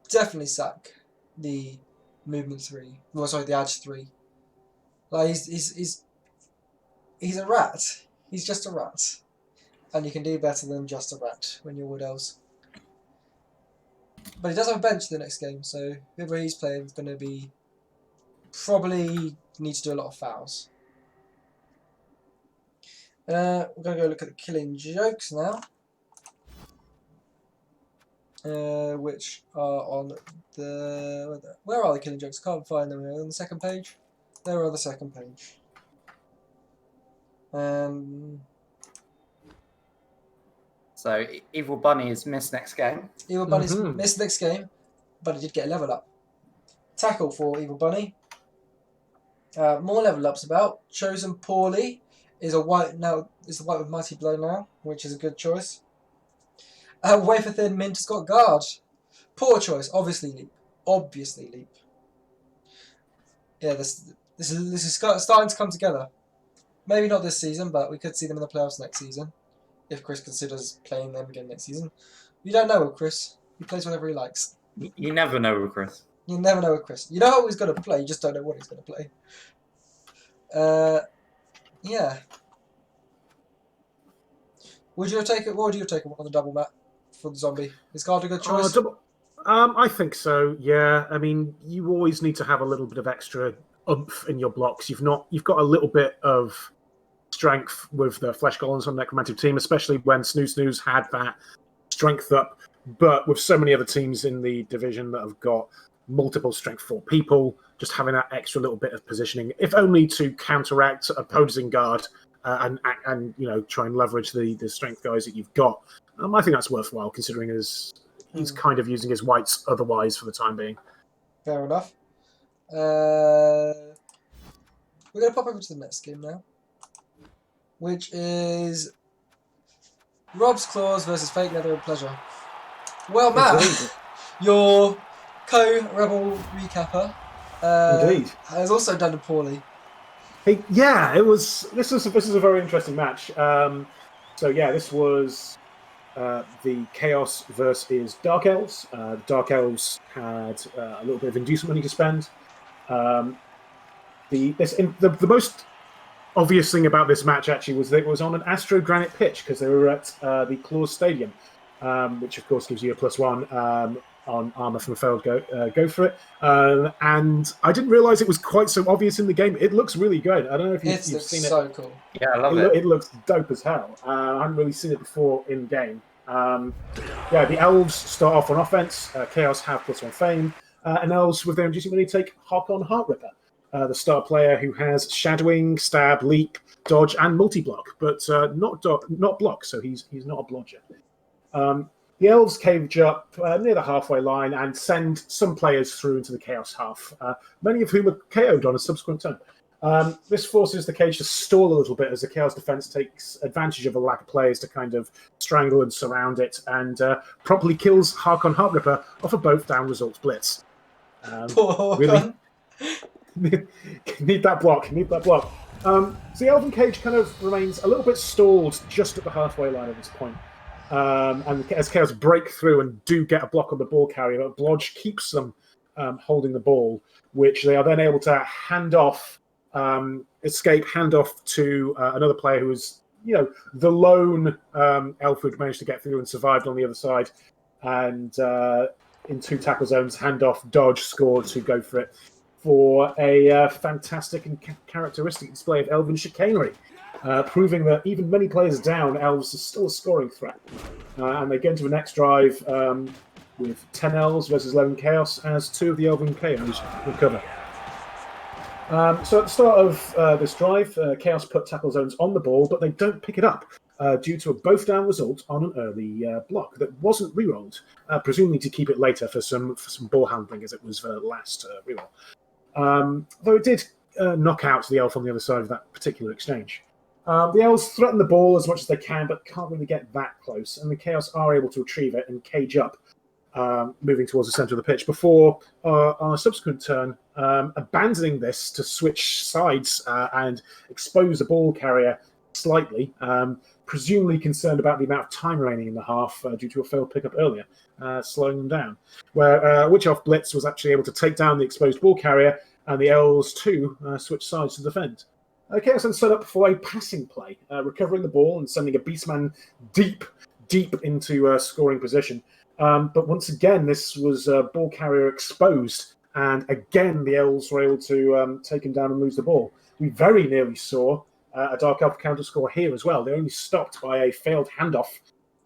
[SPEAKER 2] definitely sack the movement 3. Well, sorry, the edge 3. Like he's a rat. He's just a rat, and you can do better than just a rat when you're Wood Elves. But he does have a bench the next game, so whoever he's playing is going to be probably need to do a lot of fouls. We're going to go look at the killing jokes now, which are on the... Where are the killing jokes? Can't find them. On the second page? They're on the second page.
[SPEAKER 1] So Evil Bunny is missed next game.
[SPEAKER 2] Evil Bunny's missed next game, but he did get a level up. Tackle for Evil Bunny. More level ups about. Chosen poorly is a white now. Is the white with mighty blow now, which is a good choice. Wafer thin mint has got guard. Poor choice. Obviously leap. Obviously leap. Yeah, this is starting to come together. Maybe not this season, but we could see them in the playoffs next season, if Chris considers playing them again next season. You don't know with Chris. He plays whatever he likes.
[SPEAKER 1] You never know with Chris.
[SPEAKER 2] You never know with Chris. You know how he's going to play, you just don't know what he's going to play. Yeah. Would you have taken? What would you have taken on the double mat for the zombie? Is guard a good choice?
[SPEAKER 3] I think so. Yeah. I mean, you always need to have a little bit of extra oomph in your blocks. You've got a little bit of strength with the flesh golems on the necromantic team, especially when Snooze had that strength up. But with so many other teams in the division that have got multiple strength 4 people, just having that extra little bit of positioning, if only to counteract opposing guard and try and leverage the strength guys that you've got. I think that's worthwhile, considering he's kind of using his whites otherwise for the time being.
[SPEAKER 2] Fair enough. We're going to pop over to the next game now, which is Rob's Claws versus Fake Leather and Pleasure. Well, Matt, your co-Rebel recapper, has also done it poorly.
[SPEAKER 3] Yeah, it was. This is a very interesting match. This was the Chaos versus Dark Elves. The Dark Elves had a little bit of inducement money to spend. The most obvious thing about this match actually was that it was on an Astro Granite pitch because they were at the Claws Stadium, which of course gives you a +1 on armor from a failed go for it. And I didn't realize it was quite so obvious in the game. It looks really good. I don't know if you've seen it.
[SPEAKER 2] So cool.
[SPEAKER 1] Yeah, I love it.
[SPEAKER 3] It looks dope as hell. I haven't really seen it before in game. The Elves start off on offense. Chaos have +1 fame. And Elves with their inducing money take Harkon Heartripper, the star player who has shadowing, stab, leap, dodge, and multi-block, but not block, so he's not a blodger. The Elves cage up near the halfway line and send some players through into the Chaos half, many of whom are KO'd on a subsequent turn. This forces the cage to stall a little bit as the Chaos defense takes advantage of a lack of players to kind of strangle and surround it, and promptly kills Harkon Heartripper off a both down results blitz.
[SPEAKER 2] Poor
[SPEAKER 3] really need that block. So the Elven cage kind of remains a little bit stalled just at the halfway line at this point. And as Chaos break through and do get a block on the ball carrier, Blodge keeps them holding the ball, which they are then able to hand off, escape, hand off to another player who is, the lone elf who managed to get through and survived on the other side. And in 2 tackle zones, hand off, dodge, score to go for it for a fantastic and characteristic display of elven chicanery. Proving that even many players down, elves are still a scoring threat. And they get into the next drive with 10 elves versus 11 chaos as 2 of the elven chaos recover. So at the start of this drive, chaos put tackle zones on the ball, but they don't pick it up due to a both down result on an early block that wasn't rerolled, presumably to keep it later for some ball handling as it was the last reroll. Though it did knock out the elf on the other side of that particular exchange. The elves threaten the ball as much as they can, but can't really get that close, and the chaos are able to retrieve it and cage up, moving towards the centre of the pitch before, on a subsequent turn, abandoning this to switch sides and expose the ball carrier slightly, presumably concerned about the amount of time remaining in the half due to a failed pickup earlier, slowing them down. Where Witch Elf Blitz was actually able to take down the exposed ball carrier, and the elves too switch sides to defend. Chaos then set up for a passing play, recovering the ball and sending a Beastman deep into scoring position. But once again, this was ball carrier exposed, and again the elves were able to take him down and lose the ball. We very nearly saw a Dark Elf counter score here as well. They only stopped by a failed handoff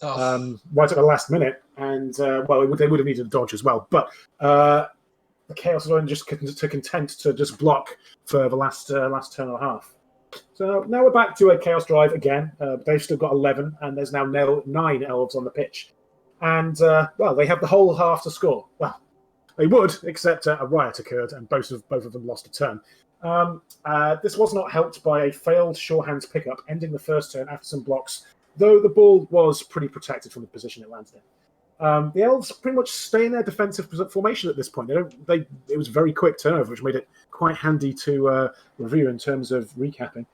[SPEAKER 3] right at the last minute, and they would have needed a dodge as well. But the Chaos are just content to just block for the last turn and a half. So now we're back to a Chaos drive again. They've still got 11, and there's now 9 elves on the pitch. And, they have the whole half to score. Well, they would, except a riot occurred, and both of them lost a turn. This was not helped by a failed sure hands pickup, ending the first turn after some blocks, though the ball was pretty protected from the position it landed in. The elves pretty much stay in their defensive formation at this point. It was a very quick turnover, which made it quite handy to review in terms of recapping.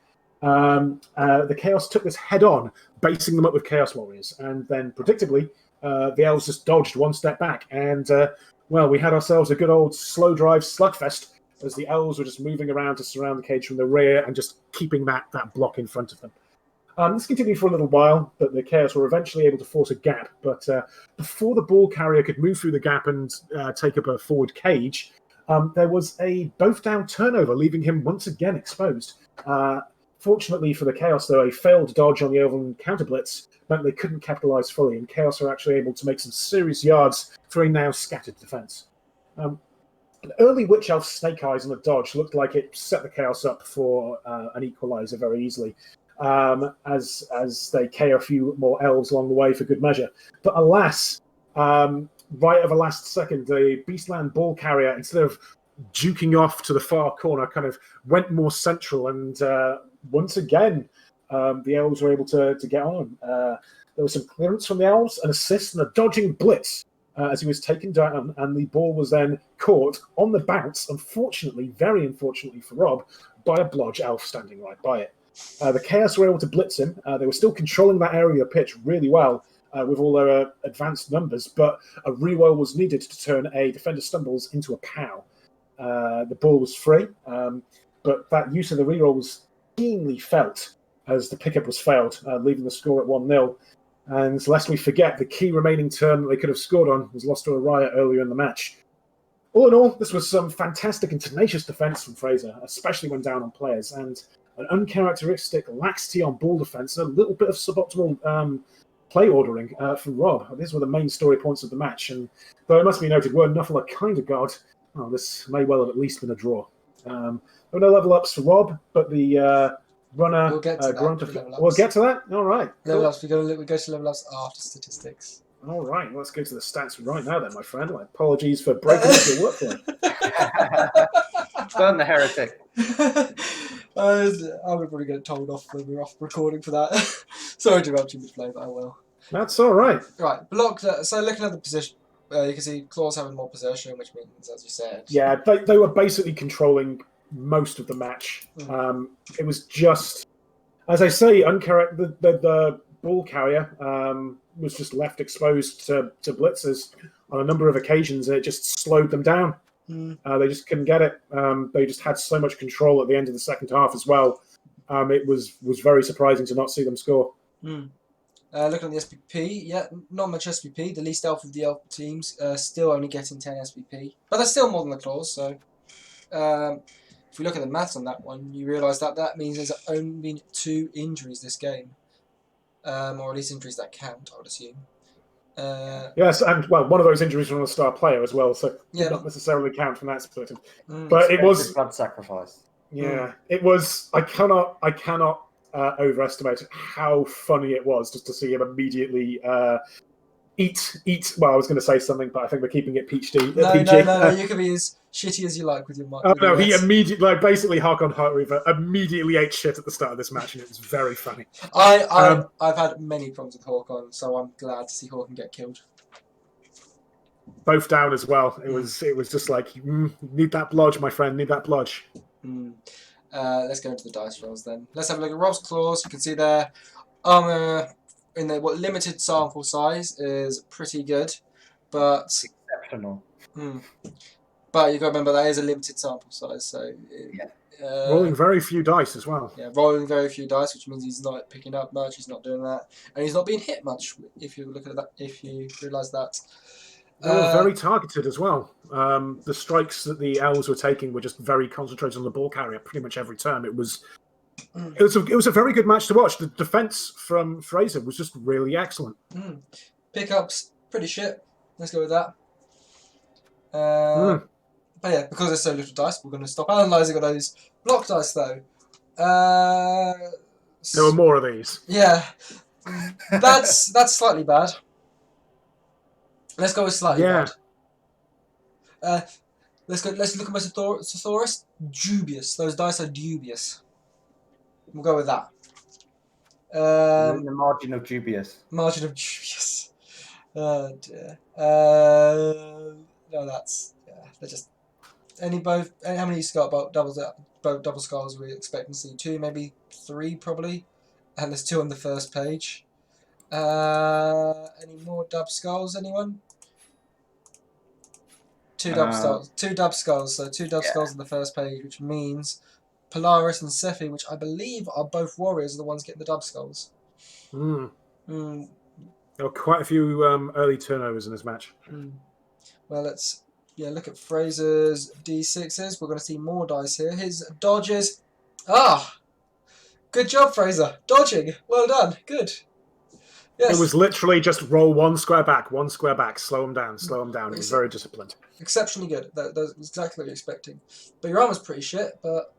[SPEAKER 3] The Chaos took this head on, basing them up with Chaos Warriors, and then predictably, the elves just dodged one step back, and we had ourselves a good old slow drive slugfest as the elves were just moving around to surround the cage from the rear and just keeping that block in front of them. This continued for a little while, but the Chaos were eventually able to force a gap. But before the ball carrier could move through the gap and take up a forward cage, there was a both down turnover, leaving him once again exposed. Fortunately for the Chaos, though, a failed dodge on the Elven counter blitz meant they couldn't capitalise fully, and Chaos are actually able to make some serious yards for a now scattered defence. An early Witch Elf Snake Eyes on a dodge looked like it set the Chaos up for an equaliser very easily. As they KO a few more elves along the way for good measure. But alas, right at the last second, the Beastland ball carrier, instead of juking off to the far corner, kind of went more central, and once again, the elves were able to get on. There was some clearance from the elves, an assist, and a dodging blitz as he was taken down, and the ball was then caught on the bounce, unfortunately, very unfortunately for Rob, by a Blodge elf standing right by it. The Chaos were able to blitz him. They were still controlling that area of the pitch really well with all their advanced numbers, but a reroll was needed to turn a defender stumbles into a POW. The ball was free, but that use of the reroll was keenly felt as the pickup was failed, leaving the score at 1-0. And lest we forget, the key remaining turn that they could have scored on was lost to a riot earlier in the match. All in all, this was some fantastic and tenacious defence from Fraser, especially when down on players, and an uncharacteristic laxity on ball defence, and a little bit of suboptimal play ordering from Rob. These were the main story points of the match, and though it must be noted, were Nuffle a kind of god, this may well have at least been a draw. There were no level ups for Rob, but the runner...
[SPEAKER 2] We'll get to that.
[SPEAKER 3] We'll get to that? All right.
[SPEAKER 2] Level ups, we go to level ups after statistics.
[SPEAKER 3] All right, let's go to the stats right now then, my friend. My apologies for breaking up your workflow.
[SPEAKER 1] Burn the heretic.
[SPEAKER 2] I would probably get told off when we're off recording for that. Sorry to interrupt you mid-play, but I will.
[SPEAKER 3] That's all right.
[SPEAKER 2] Right, block. So looking at the position, you can see Claws having more possession, which means, as you said...
[SPEAKER 3] Yeah, they were basically controlling most of the match. It was just, as I say, the ball carrier was just left exposed to blitzers on a number of occasions, and it just slowed them down. They just couldn't get it. They just had so much control at the end of the second half as well. It was very surprising to not see them score.
[SPEAKER 2] Looking at the SPP, yeah, not much SPP. The least alpha of the alpha teams, still only getting 10 SPP. But that's still more than the claws, so... if we look at the maths on that one, you realise that means there's only been 2 injuries this game. Or at least injuries that count, I would assume.
[SPEAKER 3] Yes, and well, one of those injuries from a star player as well, so
[SPEAKER 2] Yeah,
[SPEAKER 3] not necessarily count from that perspective. But it was
[SPEAKER 1] blood sacrifice.
[SPEAKER 3] Yeah, it was. I cannot overestimate how funny it was just to see him immediately eat. Well, I was going to say something, but I think we're keeping it PG.
[SPEAKER 2] No, you can be as shitty as you like with your mic.
[SPEAKER 3] Oh no, he immediately, like, basically Harkon Heartreaver immediately ate shit at the start of this match, and it was very funny.
[SPEAKER 2] I've had many problems with Hawkon, so I'm glad to see Hawkon get killed.
[SPEAKER 3] Both down as well. It was just like, need that blodge, my friend, need that blodge.
[SPEAKER 2] Let's go into the dice rolls then. Let's have a look at Rob's claws. You can see their armor in the limited sample size is pretty good, but
[SPEAKER 1] exceptional.
[SPEAKER 2] But you got to remember that is a limited sample size, so
[SPEAKER 3] rolling very few dice as well.
[SPEAKER 2] Yeah, rolling very few dice, which means he's not picking up much. He's not doing that, and he's not being hit much. If you look at that, if you realise that.
[SPEAKER 3] They were very targeted as well. The strikes that the Elves were taking were just very concentrated on the ball carrier pretty much every turn. It was a very good match to watch. The defense from Fraser was just really excellent.
[SPEAKER 2] Pickups, pretty shit. Let's go with that. But yeah, because there's so little dice, we're going to stop analysing all those block dice though.
[SPEAKER 3] There were more of these.
[SPEAKER 2] Yeah, that's slightly bad. Let's go with slightly bad. Let's look at my Thesaurus. Dubious. Those dice are dubious. We'll go with that.
[SPEAKER 1] In the margin of dubious.
[SPEAKER 2] Margin of dubious. Oh dear. No, that's they're just how many you got about double skulls we expecting to see? 2, maybe 3 probably. And there's 2 on the first page. Any more dub skulls? Anyone? 2 dub skulls. 2 dub skulls. So 2 dub skulls on the first page, which means Polaris and Sephi, which I believe are both warriors, are the ones getting the dub skulls.
[SPEAKER 3] There were quite a few early turnovers in this match.
[SPEAKER 2] Well, let's look at Fraser's D6s. We're going to see more dice here. His dodges. Good job, Fraser. Dodging. Well done. Good. Yes.
[SPEAKER 3] It was literally just roll 1 square back, slow them down. It was very disciplined.
[SPEAKER 2] Exceptionally good. That was exactly what you're expecting. But your armor's pretty shit, but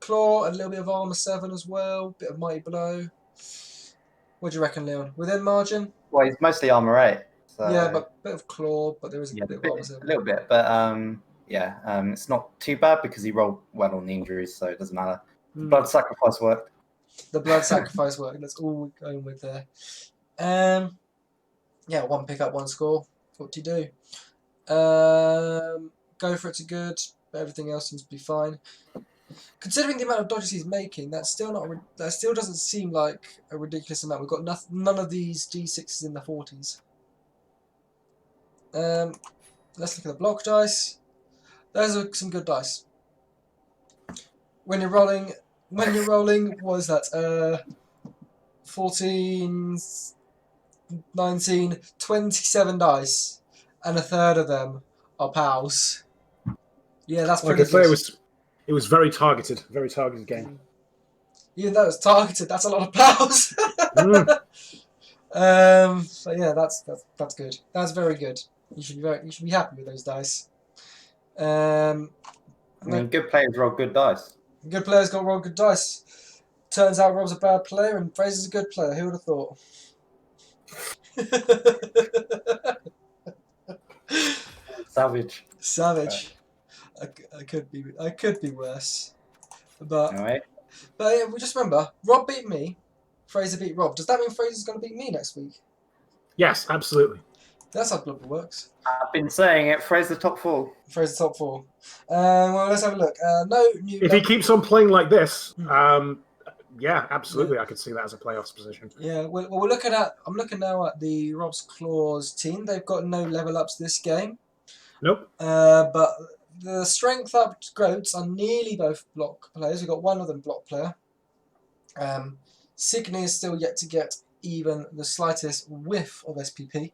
[SPEAKER 2] claw, a little bit of armor 7 as well, bit of mighty blow. What do you reckon, Leon? Within margin?
[SPEAKER 1] Well, he's mostly armor 8. So...
[SPEAKER 2] Yeah, but a bit of claw, but there is a bit of armor 7.
[SPEAKER 1] A little bit, but it's not too bad because he rolled well on the injuries, so it doesn't matter. Blood sacrifice worked.
[SPEAKER 2] The blood sacrifice work. That's all we're going with there. 1 pickup, 1 score. What do you do? Go for it's a good. But everything else seems to be fine. Considering the amount of dodges he's making, that still doesn't seem like a ridiculous amount. We've got none of these D6s in the 40s. Let's look at the block dice. Those are some good dice. When you're rolling, what is that? 14, 19, 27 dice, and a third of them are pals. Yeah, that's pretty good.
[SPEAKER 3] It was very targeted game.
[SPEAKER 2] Even though it's targeted, that's a lot of pals. So yeah, that's good. That's very good. You should be happy with those dice.
[SPEAKER 1] Good players roll good dice.
[SPEAKER 2] Good players got roll good dice. Turns out Rob's a bad player and Fraser's a good player. Who would have thought?
[SPEAKER 1] Savage.
[SPEAKER 2] I could be worse. But
[SPEAKER 1] Alright.
[SPEAKER 2] yeah, we just remember Rob beat me. Fraser beat Rob. Does that mean Fraser's going to beat me next week?
[SPEAKER 3] Yes, absolutely.
[SPEAKER 2] That's how Blood works.
[SPEAKER 1] I've been saying it. Fraser top 4.
[SPEAKER 2] Fraser top 4. Well, let's have a look. No new.
[SPEAKER 3] If he keeps on playing like this, Yeah, absolutely. I could see that as a playoffs position.
[SPEAKER 2] Yeah, well, we're looking at. I'm looking now at the Rob's Claws team. They've got no level ups this game.
[SPEAKER 3] Nope.
[SPEAKER 2] But the strength up goats are nearly both block players. We've got one of them block player. Signy is still yet to get even the slightest whiff of SPP.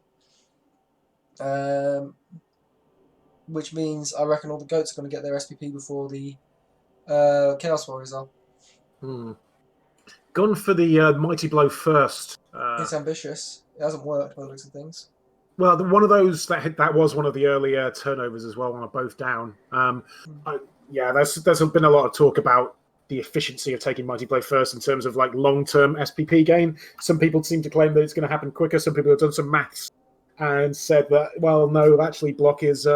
[SPEAKER 2] Which means I reckon all the goats are going to get their SPP before the Chaos Warriors are.
[SPEAKER 3] Gone for the mighty blow first.
[SPEAKER 2] It's ambitious. It hasn't worked by the looks of things.
[SPEAKER 3] Well, one of those that was one of the earlier turnovers as well when I both down. There's been a lot of talk about the efficiency of taking mighty blow first in terms of like long-term SPP gain. Some people seem to claim that it's going to happen quicker. Some people have done some maths and said that, well, no, actually block is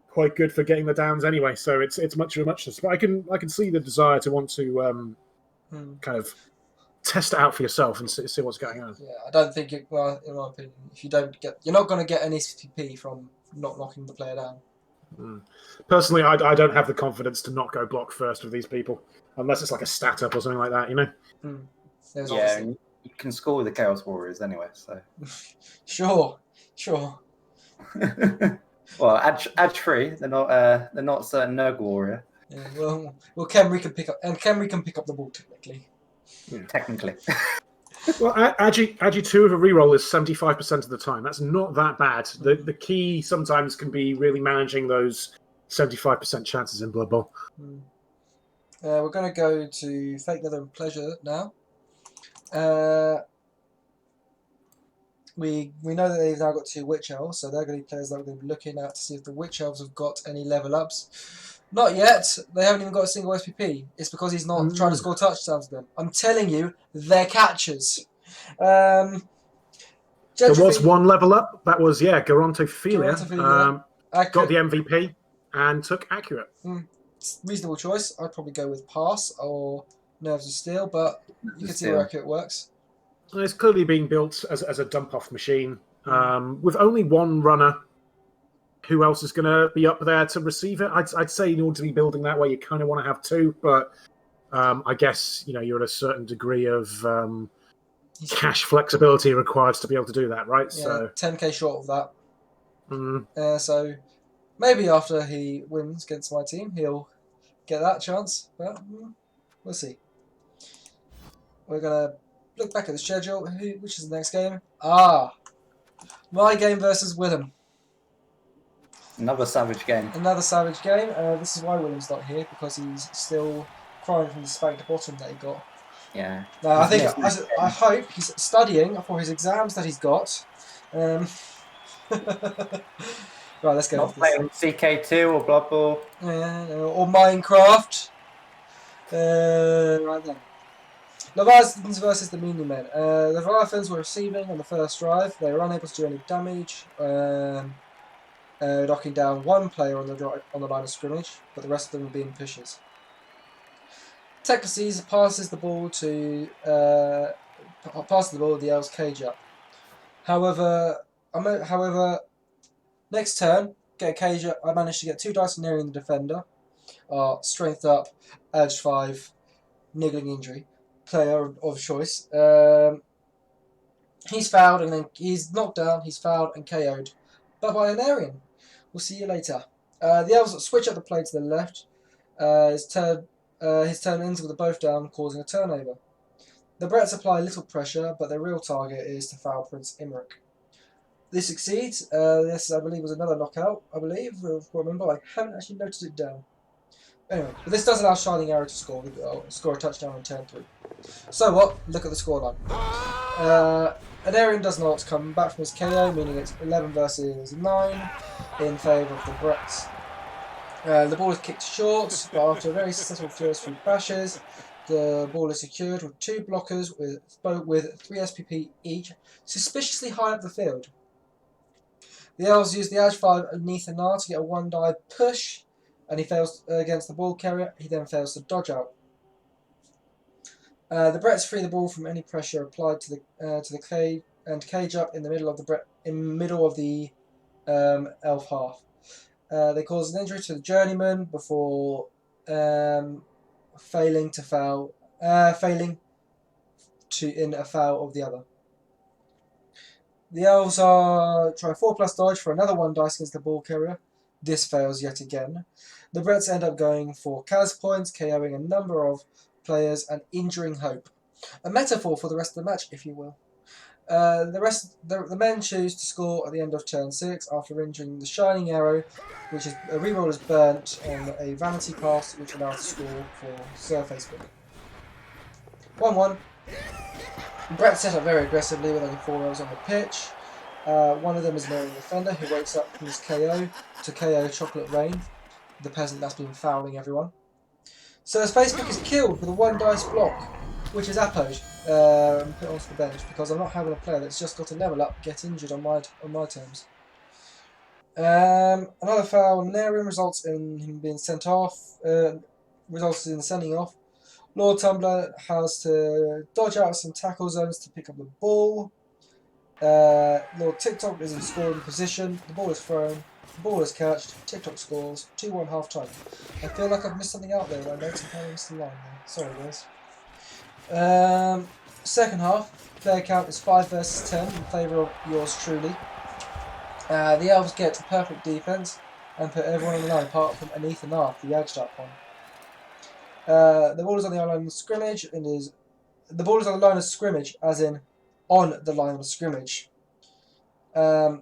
[SPEAKER 3] quite good for getting the downs anyway. So it's much of a muchness. But I can see the desire to want to kind of test it out for yourself and see what's going on.
[SPEAKER 2] Yeah, I don't think it. Well, in my opinion, if you don't get, you're not going to get any SPP from not knocking the player down.
[SPEAKER 3] Personally, I don't have the confidence to not go block first with these people, unless it's like a stat up or something like that, you know.
[SPEAKER 1] Yeah, and you can score with the Chaos Warriors anyway. So
[SPEAKER 2] sure.
[SPEAKER 1] Well, add 3. They're not certain Nurgle Warrior.
[SPEAKER 2] Yeah, well, Khemri can pick up, and Khemri can pick up the ball technically.
[SPEAKER 1] Yeah. Technically.
[SPEAKER 3] Well, Agi 2 of a reroll is 75% of the time. That's not that bad. The key sometimes can be really managing those 75% chances in Blood Bowl.
[SPEAKER 2] We're going to go to Fake Leather and Pleasure now. We know that they've now got 2 Witch Elves, so they're going to be players that we're going to be looking at to see if the Witch Elves have got any level ups. Not yet. They haven't even got a single SPP. It's because he's not trying to score touchdowns with them. I'm telling you, they're catchers.
[SPEAKER 3] There was one level up. That was, Gerontophilia. Got the MVP and took Accurate.
[SPEAKER 2] Reasonable choice. I'd probably go with Pass or Nerves of Steel, but you can see where Accurate works.
[SPEAKER 3] It's clearly being built as a dump-off machine. With only one runner, who else is going to be up there to receive it? I'd say in order to be building that way, you kind of want to have 2, but I guess you're at a certain degree of cash flexibility required to be able to do that, right?
[SPEAKER 2] Yeah,
[SPEAKER 3] so
[SPEAKER 2] 10k short of that. So maybe after he wins against my team, he'll get that chance, but we'll see. We're going to look back at the schedule. Which is the next game? My game versus Willem.
[SPEAKER 1] Another savage game.
[SPEAKER 2] This is why William's not here, because he's still crying from the spanked bottom that he got.
[SPEAKER 1] Yeah.
[SPEAKER 2] Now, I hope he's studying for his exams that he's got. Right, let's go.
[SPEAKER 1] Not playing CK2 or Blood Bowl.
[SPEAKER 2] Or Minecraft. Right then. Leviathans versus the Mealy Men. The Leviathans were receiving on the first drive. They were unable to do any damage. Knocking down one player on the line of scrimmage, but the rest of them were being pushes. Technices passes the ball to the Elves cage up. However, next turn get a cage up. I managed to get 2 dice nearing the defender. Strength up, edge 5, niggling injury. Player of choice. He's fouled and then he's knocked down. He's fouled and KO'd, but by an Aryan. We'll see you later. The Elves switch up the play to the left. His turn ends with the both down, causing a turnover. The Bretts apply little pressure, but their real target is to foul Prince Imric. This succeeds. This, I believe, was another knockout. I remember. I haven't actually noted it down. Anyway, but this does allow Shining Arrow to score a touchdown on turn 3. So what? Look at the scoreline. Adarian does not come back from his KO, meaning it's 11 versus 9 in favour of the Bretts. The ball is kicked short, but after a very successful first 3 bashes, the ball is secured with 2 blockers with 3 SPP each, suspiciously high up the field. The Elves use the Edge 5 underneath Anar to get a 1-die push, and he fails against the ball carrier. He then fails to dodge out. The Bretts free the ball from any pressure applied to the cage and cage up in the middle of the Elf half. They cause an injury to the journeyman before failing to foul failing in a foul of the other. The elves are try 4+ dodge for another 1 dice against the ball carrier. This fails yet again. The Brets end up going for Kaz points, KOing a number of players and injuring Hope. A metaphor for the rest of the match, if you will. The men choose to score at the end of turn 6 after injuring the Shining Arrow, which is a reroll is burnt on a vanity pass, which allows to score for Sir Facebook. 1-1. Brett set up very aggressively with only 4 rows on the pitch. One of them is an area defender who wakes up from his KO to KO Chocolate Rain, the peasant that's been fouling everyone. So his Facebook is killed with a 1 dice block, which is appoed, and put onto the bench because I'm not having a player that's just got to level up get injured on my terms. Another foul on Narian results in him being sent off. Results in sending off. Lord Tumbler has to dodge out some tackle zones to pick up the ball. Lord TikTok is in scoring position. The ball is thrown. The ball is catched. TikTok scores. 2-1 half time. I feel like I've missed something out there. I don't think I missed the line there. Sorry, guys. Second half, player count is 5 versus 10 in favour of yours truly. The elves get perfect defence and put everyone on the line apart from Anitha Narth, the edged up one. The ball is on the line of scrimmage and is the ball is on the line of scrimmage, as in on the line of scrimmage. 4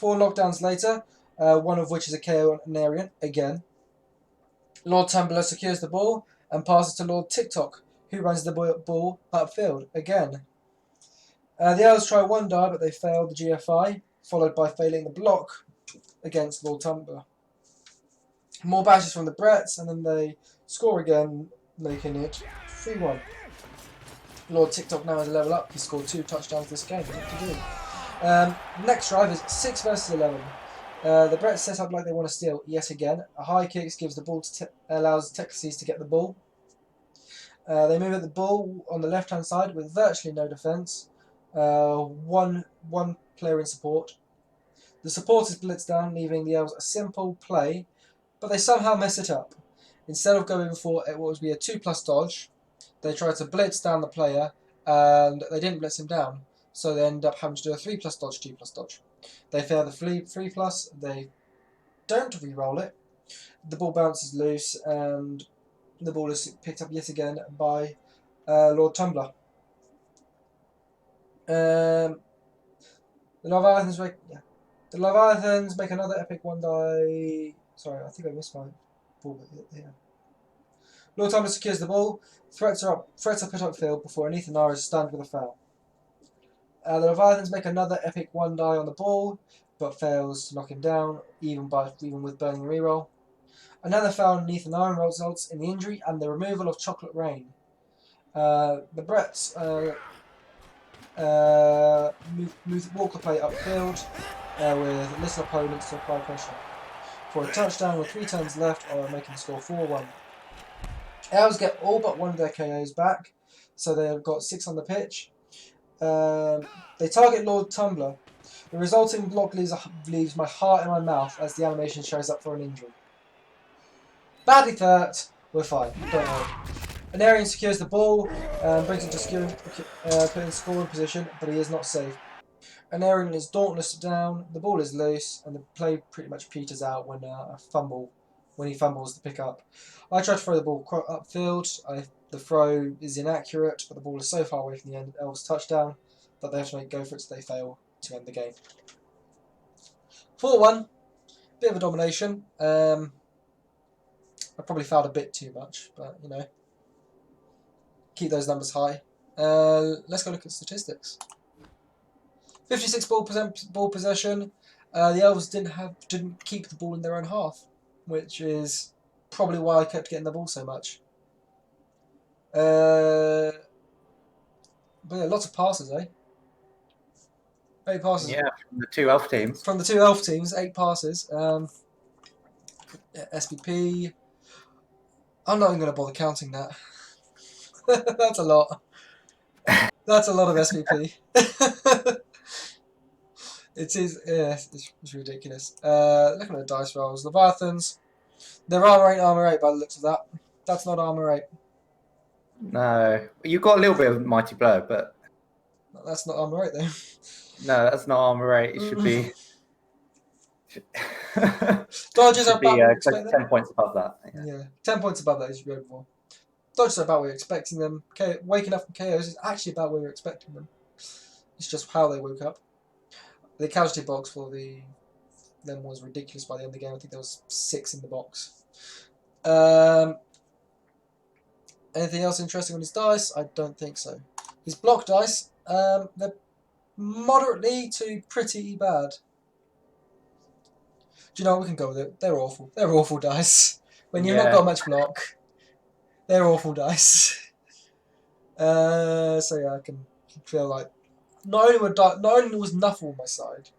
[SPEAKER 2] knockdowns later, one of which is a KO on Narian again. Lord Tumbler secures the ball and passes to Lord TikTok, who runs the ball upfield again. The elves try 1 die, but they fail the GFI, followed by failing the block against Lord Tumbler. More bashes from the Brets, and then they score again, making it 3-1. Lord TikTok now has a level up. He scored 2 touchdowns this game. What to do? Next drive is 6 versus 11. The Brets set up like they want to steal yet again. A high kick gives the ball allows Texas to get the ball. They move at the ball on the left-hand side with virtually no defence. One player in support. The support is blitzed down, leaving the elves a simple play, but they somehow mess it up. Instead of going for what would be a 2+ dodge, they try to blitz down the player, and they didn't blitz him down, so they end up having to do a 3+ dodge, 2+ dodge. They fail the 3+, they don't re-roll it, the ball bounces loose, and the ball is picked up yet again by Lord Tumbler. The Leviathans make another epic 1 die. Sorry, I think I missed my ball bit here. Lord Tumbler secures the ball. Threats are put upfield before Anitha Nara is stunned with a foul. The Leviathans make another epic 1 die on the ball, but fails to knock him down, even with burning reroll. Another foul on Anitha Nara results in the injury and the removal of Chocolate Rain. The Brets walk the play upfield with little opponents to apply pressure. For a touchdown with 3 turns left, or making the score 4-1. Elves get all but 1 of their KOs back, so they've got 6 on the pitch. They target Lord Tumbler. The resulting block leaves my heart in my mouth as the animation shows up for an injury. Badly hurt, we're fine, don't worry. Anarian secures the ball and brings it to put in scoring position, but he is not safe. Anarian is dauntless down, the ball is loose, and the play pretty much peters out when he fumbles the pick up. I try to throw the ball upfield. The throw is inaccurate, but the ball is so far away from the end Elves' touchdown that they have to go for it so they fail to end the game. 4-1, bit of a domination. I probably fouled a bit too much, but you know, keep those numbers high. Let's go look at statistics. 56 ball possession. The Elves didn't keep the ball in their own half, which is probably why I kept getting the ball so much. But yeah, lots of passes, eh? 8 passes.
[SPEAKER 1] Yeah, from the 2 elf teams.
[SPEAKER 2] From the 2 elf teams, 8 passes. SPP. I'm not even going to bother counting that. That's a lot. That's a lot of SPP. It is, yeah, it's ridiculous. Looking at the dice rolls, Leviathans. They're armor 8 by the looks of that. That's not armor 8.
[SPEAKER 1] No, you got a little bit of mighty blow, but
[SPEAKER 2] That's not armor 8 though.
[SPEAKER 1] no, that's not armor 8. It should be.
[SPEAKER 2] Dodges are
[SPEAKER 1] should be
[SPEAKER 2] about what you
[SPEAKER 1] close
[SPEAKER 2] expect
[SPEAKER 1] to
[SPEAKER 2] them.
[SPEAKER 1] 10 points above that. Yeah.
[SPEAKER 2] Yeah, 10 points above that you should be over for. Dodges are about where you're expecting them. Waking up from KOs is actually about where you're expecting them. It's just how they woke up. The casualty box for them was ridiculous by the end of the game. I think there was 6 in the box. Anything else interesting on his dice? I don't think so. His block dice, they're moderately to pretty bad. Do you know what? We can go with it. They're awful. They're awful dice. When you've not got much block, they're awful dice. So yeah, I can feel like not only was Nuffle on my side,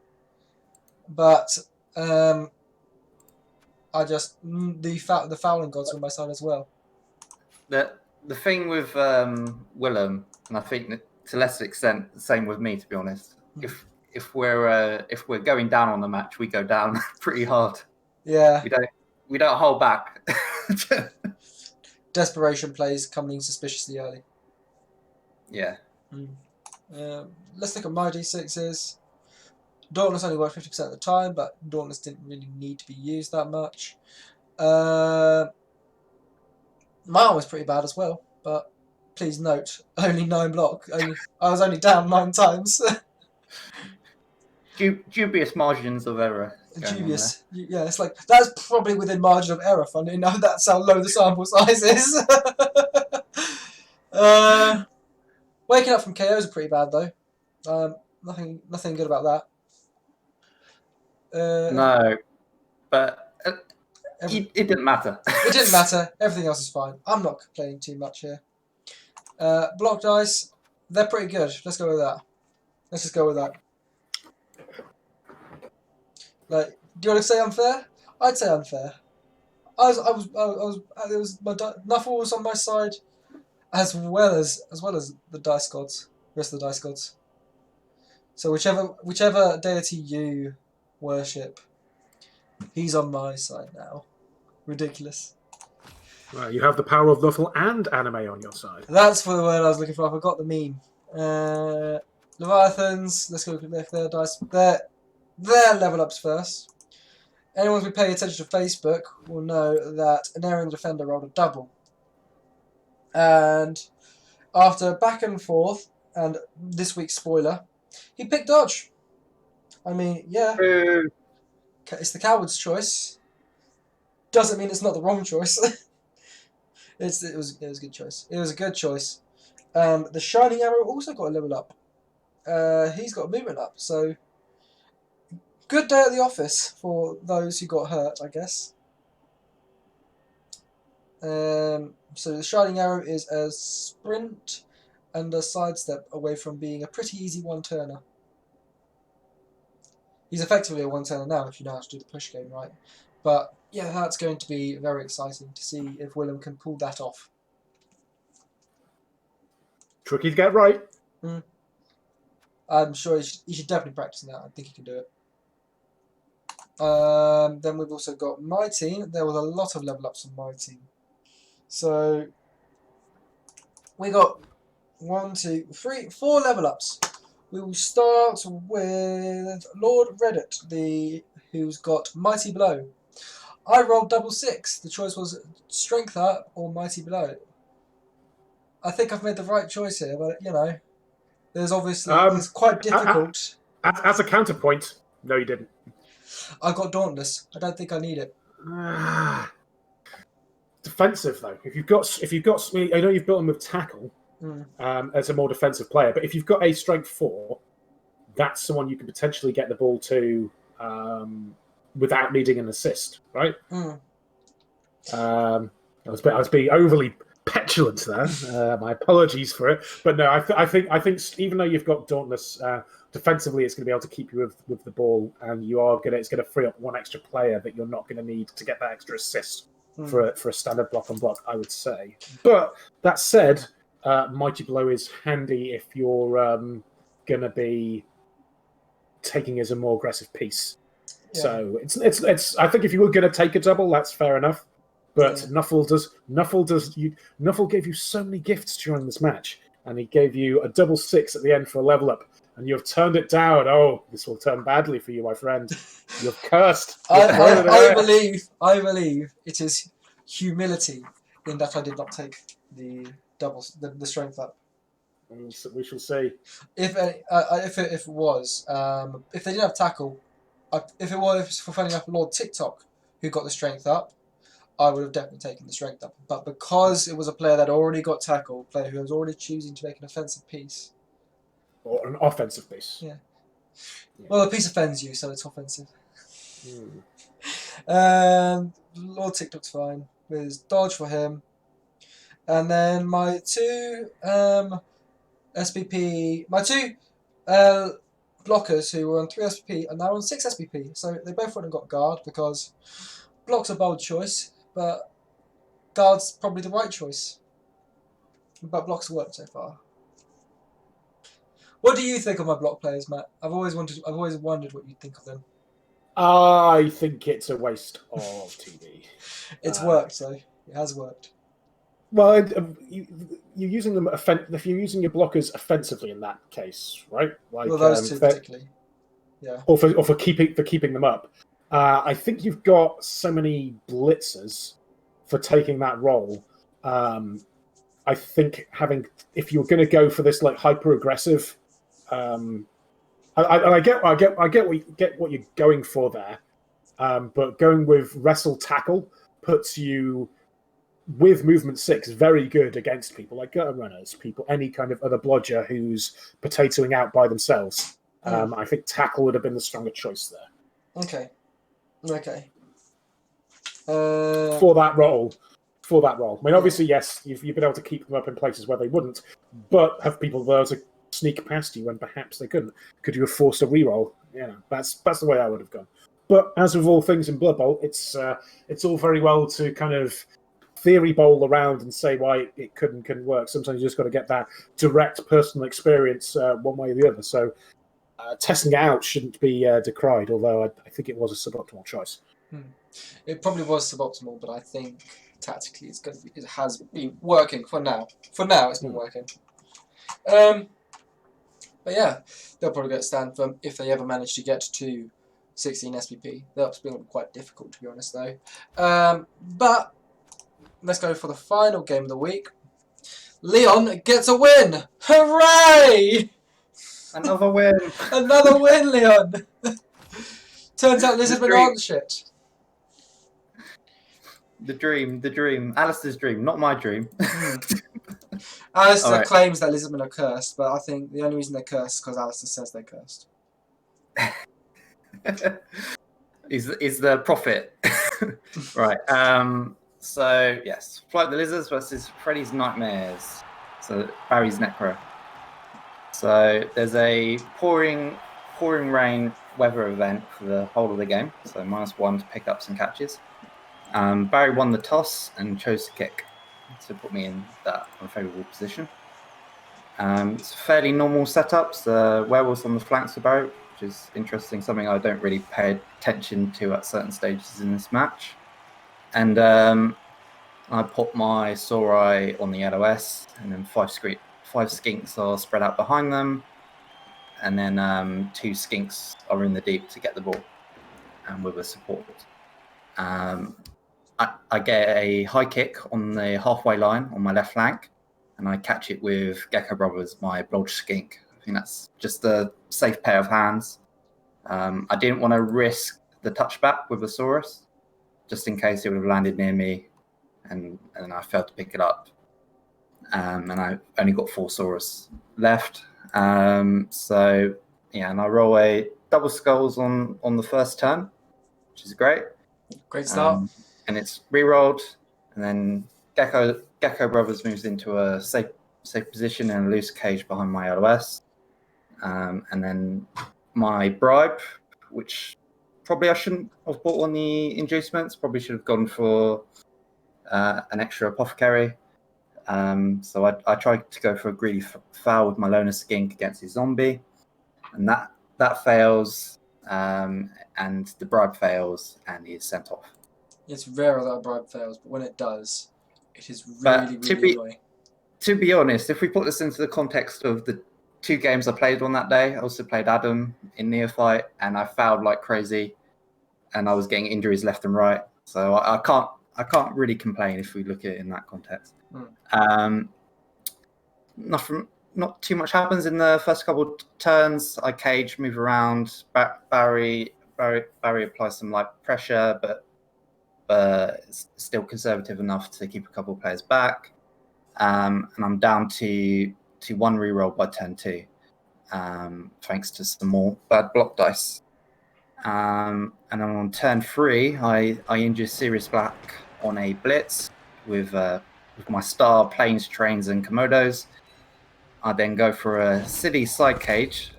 [SPEAKER 2] but I just the fouling gods were on my side as well.
[SPEAKER 1] The thing with Willem, and I think that to a lesser extent, the same with me, to be honest. If we're going down on the match, we go down pretty hard.
[SPEAKER 2] Yeah.
[SPEAKER 1] We don't hold back.
[SPEAKER 2] Desperation plays coming in suspiciously early.
[SPEAKER 1] Yeah.
[SPEAKER 2] Let's look at my d6s. Dauntless only worked 50% of the time, but Dauntless didn't really need to be used that much. Mine was pretty bad as well, but please note, only 9 block. I was only down 9 times.
[SPEAKER 1] Dubious margins of error.
[SPEAKER 2] Dubious. Yeah, it's like, that's probably within margin of error, funny enough. That's how low the sample size is. Waking up from KOs are pretty bad, though. Nothing good about that.
[SPEAKER 1] No, but it didn't matter.
[SPEAKER 2] It didn't matter. Everything else is fine. I'm not complaining too much here. Block dice, they're pretty good. Let's go with that. Let's just go with that. Like, do you want to say unfair? I'd say unfair. It was my Nuffle was on my side, as well as the dice gods, rest of the dice gods. So whichever deity you worship, he's on my side now. Ridiculous.
[SPEAKER 3] Well, you have the power of Nuffle and anime on your side.
[SPEAKER 2] That's for the word I was looking for. I forgot the meme. Leviathans. Let's go look their dice. Their level ups first. Anyone who pay attention to Facebook will know that an Aaron Defender rolled a double. And after back and forth, and this week's spoiler, he picked dodge. I mean, yeah. It's the coward's choice. Doesn't mean it's not the wrong choice. It was a good choice. It was a good choice. The Shining Arrow also got a level up. He's got a movement up, so good day at the office for those who got hurt, I guess. So the Shining Arrow is a sprint and a sidestep away from being a pretty easy one-turner. He's effectively a one-turner now if you know how to do the push game right. But yeah, that's going to be very exciting to see if Willem can pull that off.
[SPEAKER 3] Tricky to get right.
[SPEAKER 2] I'm sure he should definitely practice that. I think he can do it. Then we've also got my team. There was a lot of level ups on my team. So we got 1, 2, 3, 4 level ups. We will start with Lord Reddit, who's got Mighty Blow. I rolled double 6. The choice was Strength Up or Mighty Blow. I think I've made the right choice here, but you know, there's obviously it's quite difficult.
[SPEAKER 3] As a counterpoint, no, you didn't.
[SPEAKER 2] I got Dauntless. I don't think I need it.
[SPEAKER 3] Defensive though. If you've got, I know you've built him with tackle as a more defensive player, but if you've got a strength 4, that's someone you can potentially get the ball to without needing an assist, right? I was being overly petulant there. My apologies for it, but no, I think even though you've got Dauntless, defensively it's going to be able to keep you with the ball, and it's going to free up one extra player that you're not going to need to get that extra assist for a standard block on block, I would say. But that said, Mighty Blow is handy if you're going to be taking as a more aggressive piece. Yeah. So it's I think if you were going to take a double, that's fair enough. But
[SPEAKER 2] Yeah.
[SPEAKER 3] Nuffle gave you so many gifts during this match, and he gave you a double 6 at the end for a level up, and you've turned it down. Oh, this will turn badly for you, my friend. You've cursed. You've thrown it
[SPEAKER 2] I
[SPEAKER 3] away.
[SPEAKER 2] believe it is humility in that I did not take the strength up.
[SPEAKER 3] We shall see.
[SPEAKER 2] If it was if they didn't have tackle, if it was for funny enough Lord TikTok who got the strength up, I would have definitely taken the strength up. But because it was a player that already got tackle, a player who was already choosing to make an offensive piece,
[SPEAKER 3] Or an offensive piece.
[SPEAKER 2] Yeah. Well, a piece offends you, so it's offensive. Lord TikTok's fine. There's dodge for him. And then my two blockers who were on 3 SPP are now on 6 SPP. So they both went and got guard because block's a bold choice, but guard's probably the right choice. But block's worked so far. What do you think of my block players, Matt? I've always wondered what you think of them.
[SPEAKER 3] I think it's a waste of TV.
[SPEAKER 2] It's worked, so it has worked.
[SPEAKER 3] Well, you're using them if you're using your blockers offensively in that case, right? Like,
[SPEAKER 2] Well, those two particularly, yeah.
[SPEAKER 3] Or for keeping them up. I think you've got so many blitzers for taking that role. I think if you're going to go for this like hyper aggressive, I get what you're going for there, but going with wrestle tackle puts you with movement 6 very good against people like gutter runners, any kind of other blodger who's potatoing out by themselves. I think tackle would have been the stronger choice there.
[SPEAKER 2] Okay.
[SPEAKER 3] For that role. I mean, obviously, yes, you've been able to keep them up in places where they wouldn't, but have people there to sneak past you when perhaps they couldn't? Could you have forced a reroll? That's the way I would have gone. But as with all things in Blood Bowl, it's all very well to kind of theory bowl around and say why it couldn't work. Sometimes you just got to get that direct personal experience one way or the other. So testing it out shouldn't be decried, although I think it was a suboptimal choice.
[SPEAKER 2] It probably was suboptimal, but I think tactically it has been working for now. For now, it's been working. But yeah, they'll probably get stand for if they ever manage to get to 16 SPP. That's been quite difficult, to be honest, though. But let's go for the final game of the week. Leon gets a win! Hooray!
[SPEAKER 1] Another win!
[SPEAKER 2] Another win, Leon! Turns out Lizardmen aren't shit.
[SPEAKER 1] The dream. Alistair's dream, not my dream.
[SPEAKER 2] Alistair claims that Lizardmen are cursed, but I think the only reason they're cursed is because Alistair says they're cursed.
[SPEAKER 1] is the prophet. Right. So, yes. Flight the Lizards versus Freddy's Nightmares. So, Barry's Necro. So, there's a pouring rain weather event for the whole of the game. So, -1 to pick up some catches. Barry won the toss and chose to kick to put me in that unfavourable position. It's fairly normal setups. The werewolves on the flanks for Barry, which is interesting, something I don't really pay attention to at certain stages in this match. And I put my Saurai on the LOS, and then 5 skinks are spread out behind them, and then 2 skinks are in the deep to get the ball, and with a support. I get a high kick on the halfway line on my left flank, and I catch it with Gecko Brothers, my Blodge skink. I think that's just a safe pair of hands. I didn't want to risk the touchback with the Saurus, just in case it would have landed near me, and I failed to pick it up. And I only got 4 Saurus left. So, yeah, and I roll a double skulls on the first turn, which is great.
[SPEAKER 2] Great start.
[SPEAKER 1] And it's re-rolled, and then Gecko Brothers moves into a safe position and a loose cage behind my LOS. And then my bribe, which probably I shouldn't have bought on the inducements, probably should have gone for an extra apothecary. So I tried to go for a greedy foul with my loner skink against his zombie, and that fails, and the bribe fails, and he is sent off.
[SPEAKER 2] It's rare that a bribe fails, but when it does, it is
[SPEAKER 1] But
[SPEAKER 2] really,
[SPEAKER 1] to
[SPEAKER 2] really
[SPEAKER 1] be-
[SPEAKER 2] annoying.
[SPEAKER 1] To be honest, if we put this into the context of the 2 games I played on that day, I also played Adam in Neophyte, and I fouled like crazy, and I was getting injuries left and right. So I can't really complain if we look at it in that context. Not too much happens in the first couple of turns. I cage, move around. Barry applies some light pressure, but it's still conservative enough to keep a couple of players back. And I'm down to 1 reroll by turn 2, thanks to some more bad block dice. And then on turn 3, I injure Sirius Black on a blitz with my star planes, trains, and Komodos. I then go for a city side cage,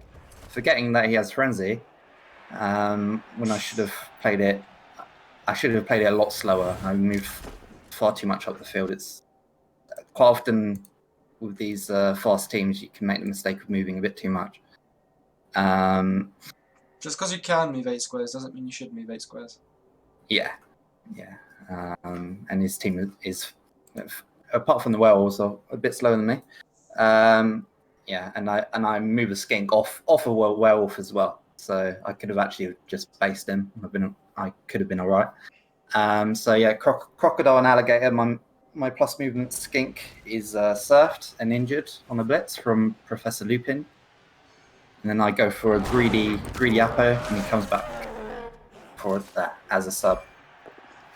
[SPEAKER 1] forgetting that he has frenzy. When I should have played it, a lot slower. I moved far too much up the field. It's quite often with these fast teams, you can make the mistake of moving a bit too much.
[SPEAKER 2] Just because you can move 8 squares doesn't mean you should move 8 squares.
[SPEAKER 1] Yeah. And his team is, apart from the werewolves, are a bit slower than me. And I move a skink off a werewolf as well. So I could have actually just based him. I could have been all right. Crocodile and alligator. My plus movement skink is surfed and injured on a blitz from Professor Lupin. And then I go for a greedy Appo, and he comes back for that as a sub.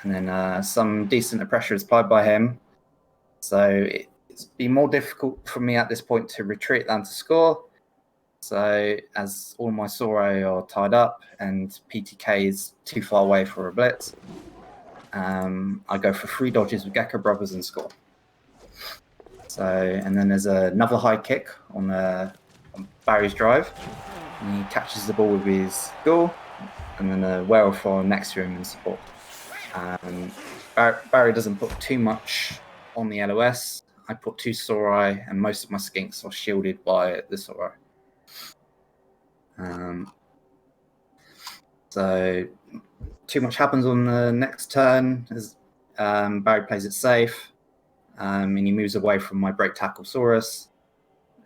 [SPEAKER 1] And then some decent pressure is applied by him. So it's been more difficult for me at this point to retreat than to score. So as all my Soro are tied up and PTK is too far away for a blitz, I go for 3 dodges with Gecko Brothers and score. So, and then there's another high kick on Barry's drive, and he catches the ball with his goal, and then a werewolf next to him in support. Barry doesn't put too much on the LOS. I put 2 Sorai, and most of my skinks are shielded by the Sorai. So too much happens on the next turn as Barry plays it safe, and he moves away from my break tackle Saurus,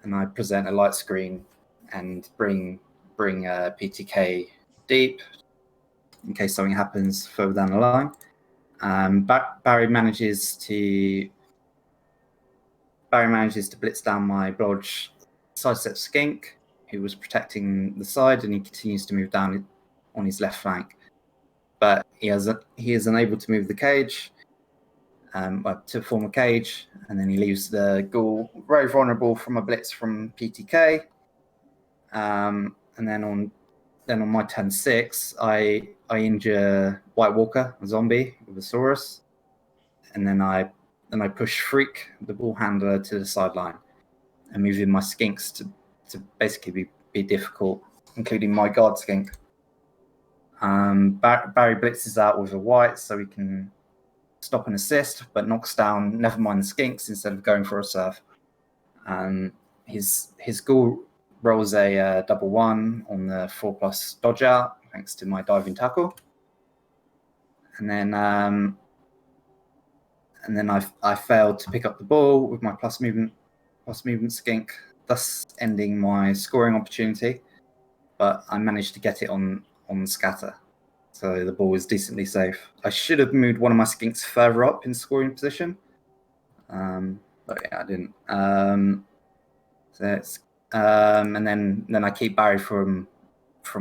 [SPEAKER 1] and I present a light screen and bring PTK deep in case something happens further down the line. Barry manages to blitz down my blodge sidestep skink, who was protecting the side, and he continues to move down on his left flank. But he is unable to move the cage, to form a cage, and then he leaves the ghoul very vulnerable from a blitz from PTK. And then on my turn 6, I injure White Walker, a zombie with a Saurus, and then I push Freak, the ball handler, to the sideline, and move in my skinks to basically be difficult, including my guard skink. Barry blitzes out with a white so he can stop and assist, but knocks down never mind the skinks instead of going for a surf. His ghoul rolls a double 1 on the 4+ dodge out thanks to my diving tackle, and then I failed to pick up the ball with my plus movement skink, thus ending my scoring opportunity. But I managed to get it on scatter, so the ball was decently safe. I should have moved one of my skinks further up in scoring position, but yeah, I didn't. And then I keep Barry from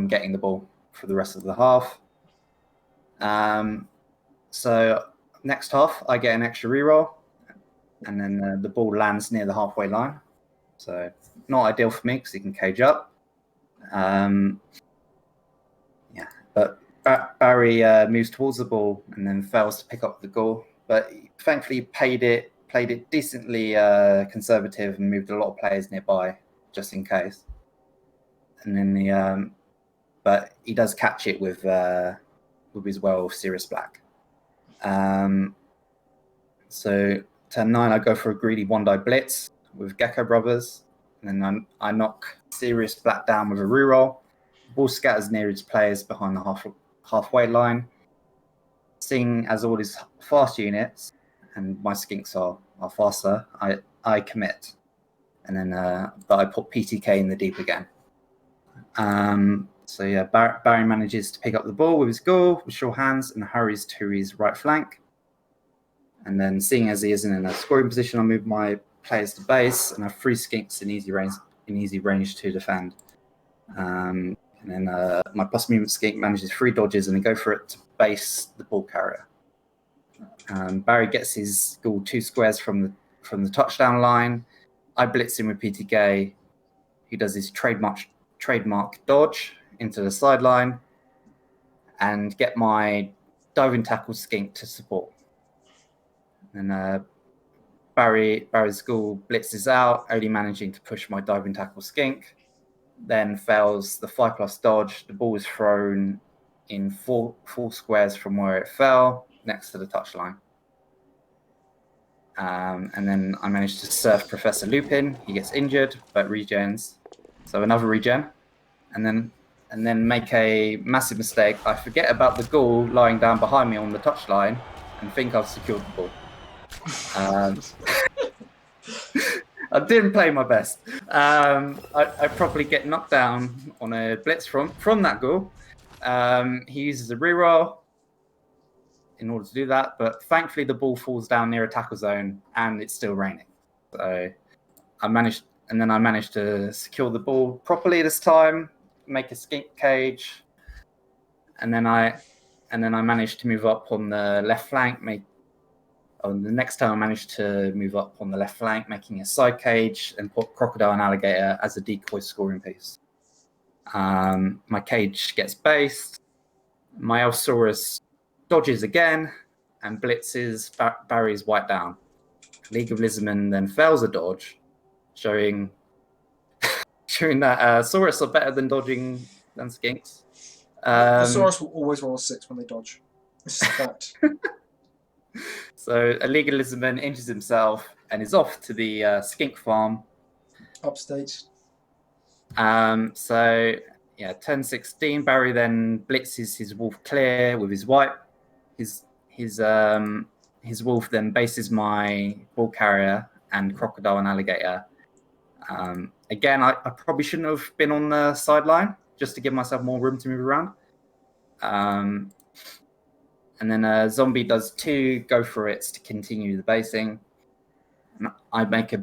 [SPEAKER 1] getting the ball for the rest of the half. So next half, I get an extra reroll, and then the ball lands near the halfway line. So not ideal for me because he can cage up. But Barry moves towards the ball and then fails to pick up the goal. But thankfully played it decently conservative and moved a lot of players nearby just in case. And then but he does catch it with his werewolf Sirius Black. So turn 9, I go for a greedy 1-die blitz with Gecko Brothers, and then I knock Sirius Black down with a reroll. Ball scatters near its players behind the halfway line, seeing as all his fast units and my skinks are faster, I commit, and then but I put PTK in the deep again. So yeah, Barry manages to pick up the ball with his goal with sure hands and hurries to his right flank. And then, seeing as he isn't in a scoring position, I move my players to base and have 3 skinks in easy range to defend. And then my plus movement skink manages 3 dodges and then go for it to base the ball carrier. Barry gets his goal 2 squares from the touchdown line. I blitz him with PTK. He does his trademark dodge into the sideline and get my diving tackle skink to support. And Barry's goal blitzes out, only managing to push my diving tackle skink. Then fails the 5+ dodge. The ball is thrown in 4 squares from where it fell, next to the touchline. And then I managed to surf Professor Lupin. He gets injured, but regens. So another regen. And then make a massive mistake. I forget about the goal lying down behind me on the touchline and think I've secured the ball. I didn't play my best. I probably get knocked down on a blitz from that goal. He uses a reroll in order to do that, but thankfully the ball falls down near a tackle zone and it's still raining. So I managed to secure the ball properly this time, make a skink cage, and then I managed to move up on the left flank. The next time I managed to move up on the left flank, making a side cage and put Crocodile and Alligator as a decoy scoring piece. My cage gets based. My Alsaurus dodges again and blitzes Barry's white down. League of Lizardmen then fails a dodge, showing that Saurus are better than dodging than skinks.
[SPEAKER 2] The Saurus will always roll a 6 when they dodge. It's just a fact.
[SPEAKER 1] So a League of Lizardmen injures himself and is off to the skink farm.
[SPEAKER 2] Upstate.
[SPEAKER 1] So yeah, turn 16. Barry then blitzes his wolf clear with his white. His wolf then bases my ball carrier and Crocodile and Alligator. Again, I probably shouldn't have been on the sideline just to give myself more room to move around. And then Zombie does 2 go for it to continue the basing. And I make a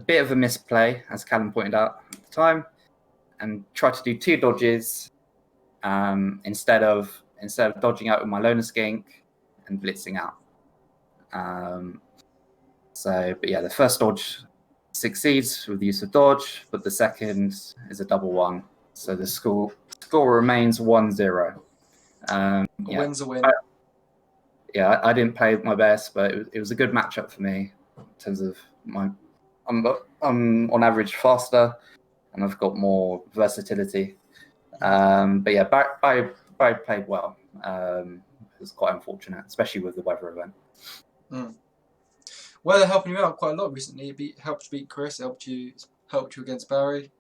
[SPEAKER 1] bit of a misplay, as Callum pointed out at the time, and try to do 2 dodges instead of dodging out with my loner skink and blitzing out. But yeah, the first dodge succeeds with the use of dodge, but the second is a double 1. So the score remains 1-0.
[SPEAKER 2] A win's a win.
[SPEAKER 1] I didn't play my best, but it was a good matchup for me in terms of I'm on average faster, and I've got more versatility. But yeah, Barry played well. It was quite unfortunate, especially with the weather event.
[SPEAKER 2] Well, they're helping you out quite a lot recently. It helped you beat Chris. It helped you against Barry.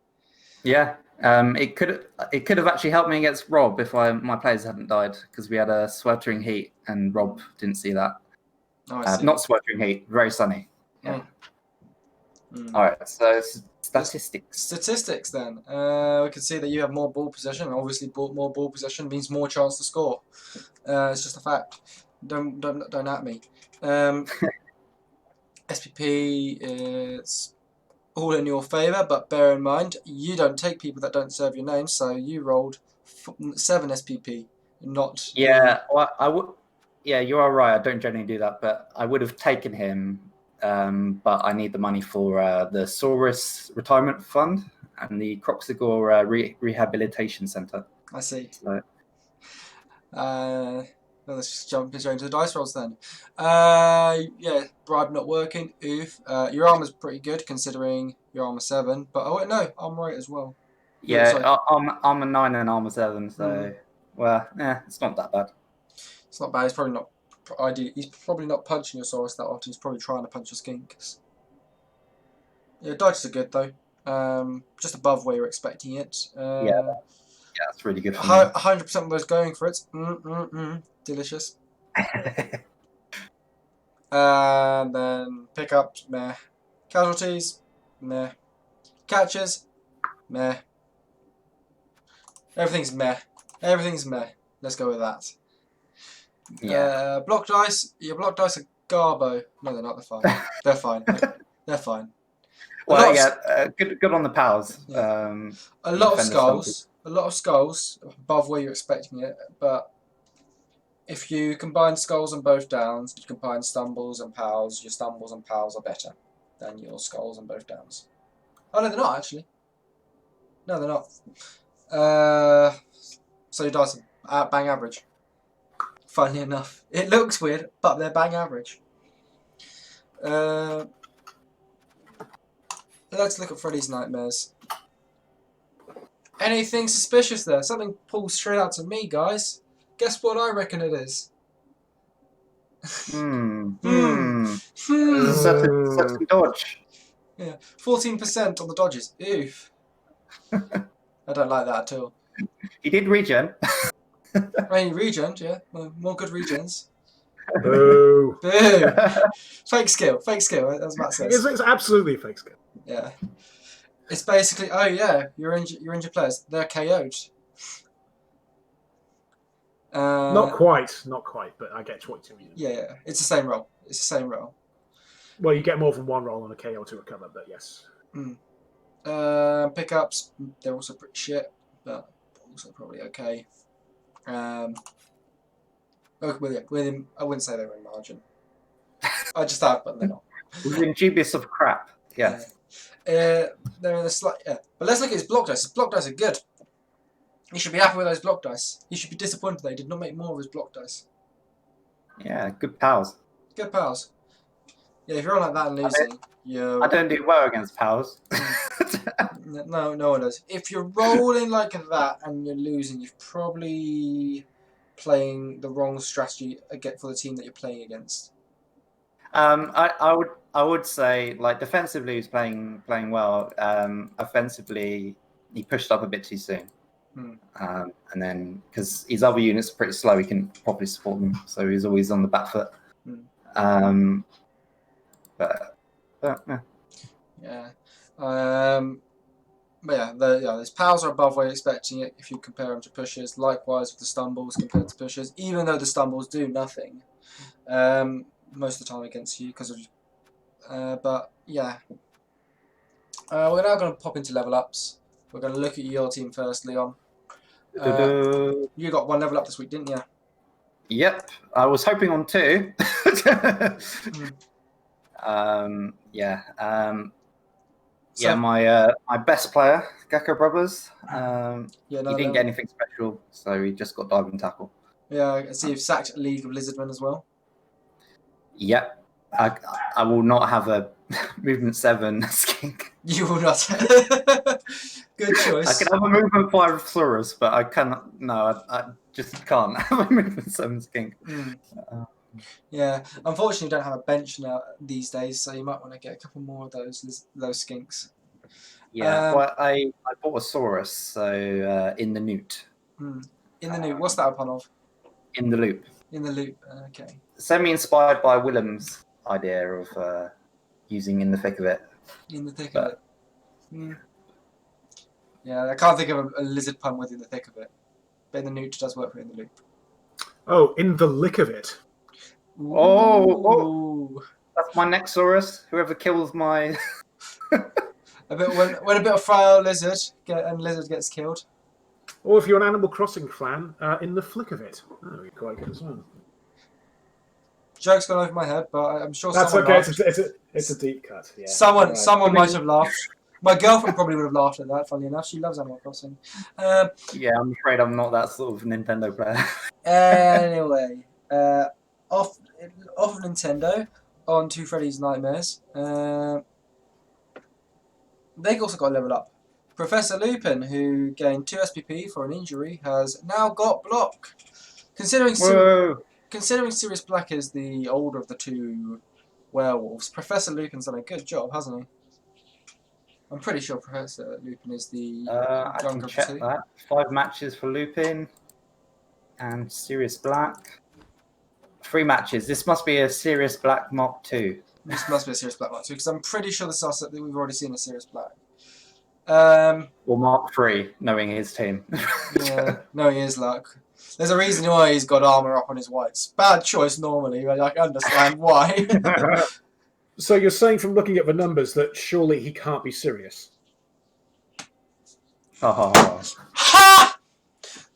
[SPEAKER 1] Yeah, it could have actually helped me against Rob if my players hadn't died, because we had a sweltering heat and Rob didn't see that.
[SPEAKER 2] Oh, I see.
[SPEAKER 1] Not sweltering heat, very sunny. Yeah. All right, so statistics.
[SPEAKER 2] Statistics then. We can see that you have more ball possession. Obviously, more ball possession means more chance to score. It's just a fact. Don't at me. SPP is all in your favour, but bear in mind you don't take people that don't serve your name. So you rolled 7 SPP, not.
[SPEAKER 1] Yeah, well, I would. Yeah, you are right. I don't generally do that, but I would have taken him. But I need the money for the Saurus Retirement Fund and the Croxigor Rehabilitation Centre.
[SPEAKER 2] I see.
[SPEAKER 1] So.
[SPEAKER 2] Well, let's just jump straight into the dice rolls then. Yeah, bribe not working. Oof. Your armor's pretty good considering your armor 7, but oh wait, no, armor 8 as well.
[SPEAKER 1] Yeah, I'm a 9 and armor 7, so well, it's not that bad.
[SPEAKER 2] It's not bad. It's probably not. He's probably not punching your Saurus that often. He's probably trying to punch your skinks. Yeah, dice are good though. Just above where you're expecting it.
[SPEAKER 1] Yeah, that's really good for me.
[SPEAKER 2] 100% of those going for it. Delicious. And then pickups, meh. Casualties, meh. Catches, meh. Everything's meh. Everything's meh. Let's go with that.
[SPEAKER 1] Yeah.
[SPEAKER 2] Block dice. Your block dice are garbo. No, they're not. They're fine. They're fine. They're fine.
[SPEAKER 1] Well, yeah, good on the pals.
[SPEAKER 2] Yeah. A lot of
[SPEAKER 1] defender stumbles.
[SPEAKER 2] skulls. A lot of skulls above where you're expecting it, but if you combine skulls on both downs, you combine stumbles and pals, your stumbles and pals are better than your skulls on both downs. Oh, no, they're not, actually. No, they're not. So your dice are bang average. Funnily enough. It looks weird, but they're bang average. Let's look at Freddy's Nightmares. Anything suspicious there? Something pulls straight out to me, guys. Guess what I reckon it is?
[SPEAKER 1] Certain dodge.
[SPEAKER 2] Yeah, 14% on the dodges. Oof. I don't like that at all.
[SPEAKER 1] He did regen.
[SPEAKER 2] I mean, regen, yeah. More good regens.
[SPEAKER 3] Boo.
[SPEAKER 2] Boo! Fake skill, as Matt says.
[SPEAKER 3] It's absolutely a fake skill.
[SPEAKER 2] Yeah. It's basically, oh yeah, your injured players, they're KO'd.
[SPEAKER 3] Not quite, but I get what you mean.
[SPEAKER 2] Yeah, it's the same roll. It's the same roll.
[SPEAKER 3] Well, you get more than one roll on a KO to recover, but yes.
[SPEAKER 2] Pickups, they're also pretty shit, but also probably okay. With him, I wouldn't say they were in margin. I just have, but they're not.
[SPEAKER 1] Within dubious of crap. Yeah.
[SPEAKER 2] They're in the slight. Yeah. But let's look at his block dice. His block dice are good. He should be happy with those block dice. He should be disappointed they did not make more of his block dice.
[SPEAKER 1] Yeah, good pals.
[SPEAKER 2] Good pals. Yeah, if you're on like that and losing,
[SPEAKER 1] I don't do well against pals.
[SPEAKER 2] No one does. If you're rolling like that and you're losing, you're probably playing the wrong strategy for the team that you're playing against.
[SPEAKER 1] I would say, like, defensively he's playing well. Offensively he pushed up a bit too soon. And then because his other units are pretty slow, he can properly support them, so he's always on the back foot. But
[SPEAKER 2] yeah. But yeah, his pals are above where you're expecting it if you compare them to pushers. Likewise with the stumbles compared to pushers, even though the stumbles do nothing most of the time against you because of. But yeah, we're now going to pop into level ups. We're going to look at your team first, Leon. You got one level up this week, didn't you?
[SPEAKER 1] Yep, I was hoping on 2. My best player, Gecko Brothers. He didn't get anything special, so he just got diving tackle.
[SPEAKER 2] Yeah, I see you've sacked League of Lizardmen as well.
[SPEAKER 1] Yep, I will not have a movement 7 skink.
[SPEAKER 2] You will not. Good choice.
[SPEAKER 1] I can have a movement 5 Saurus, but I cannot. No, I just can't have a movement 7 skink.
[SPEAKER 2] Yeah, unfortunately, you don't have a bench now these days, so you might want to get a couple more of those skinks.
[SPEAKER 1] Yeah, well, I bought a Saurus, so in the Newt.
[SPEAKER 2] In the Newt, what's that a pun of?
[SPEAKER 1] In the Loop.
[SPEAKER 2] In the Loop, okay.
[SPEAKER 1] Semi-inspired by Willem's idea of using In the Thick of It.
[SPEAKER 2] In the Thick of It. Yeah, I can't think of a lizard pun with In the Thick of It. But In the Newt does work for In the Loop.
[SPEAKER 3] Oh, In the Lick of It.
[SPEAKER 1] Oh, that's my next Saurus. Whoever kills my...
[SPEAKER 2] when a bit of frail lizard gets killed.
[SPEAKER 3] Or if you're an Animal Crossing fan, In the Flick of It. Oh, you're quite good as well.
[SPEAKER 2] Joke's gone over my head, but I'm sure
[SPEAKER 3] that's
[SPEAKER 2] someone
[SPEAKER 3] okay.
[SPEAKER 2] laughed.
[SPEAKER 3] It's a deep cut. Yeah.
[SPEAKER 2] Someone might have laughed. My girlfriend probably would have laughed at that. Funnily enough, she loves Animal Crossing.
[SPEAKER 1] Yeah, I'm afraid I'm not that sort of Nintendo player.
[SPEAKER 2] Anyway, off of Nintendo, on to Freddy's Nightmares. They also got a level up. Professor Lupin, who gained 2 SPP for an injury, has now got block. Considering Sirius Black is the older of the 2 werewolves, Professor Lupin's done a good job, hasn't he? I'm pretty sure Professor Lupin is the
[SPEAKER 1] I can check that. 5 matches for Lupin and Sirius Black. 3 matches. This must be a Serious Black Mark 2.
[SPEAKER 2] This must be a Serious Black Mark 2 because I'm pretty sure this is that we've already seen a Serious Black.
[SPEAKER 1] Or Mark 3, knowing his team.
[SPEAKER 2] Yeah, no, he is luck. There's a reason why he's got armour up on his whites. Bad choice normally, but I can understand why.
[SPEAKER 3] So you're saying from looking at the numbers that surely he can't be serious?
[SPEAKER 1] Oh.
[SPEAKER 2] Ha!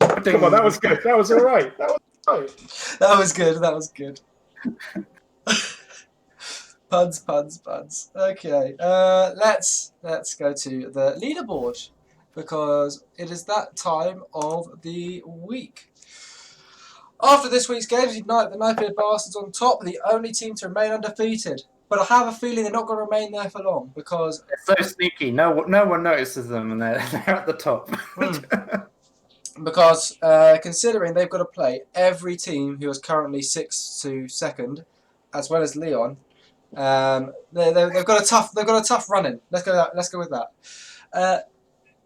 [SPEAKER 3] Come on, that was good. That was all right. That was all right.
[SPEAKER 2] That was good. That was good. puns. Okay, let's go to the leaderboard because it is that time of the week. After this week's games, the Knife-Eared Bastards on top, the only team to remain undefeated. But I have a feeling they're not going to remain there for long because
[SPEAKER 1] they're so sneaky. No one notices them, and they're at the top.
[SPEAKER 2] Because considering they've got to play every team who is currently 6th to 2nd, as well as Leon, they've got a tough run in. Let's go with that.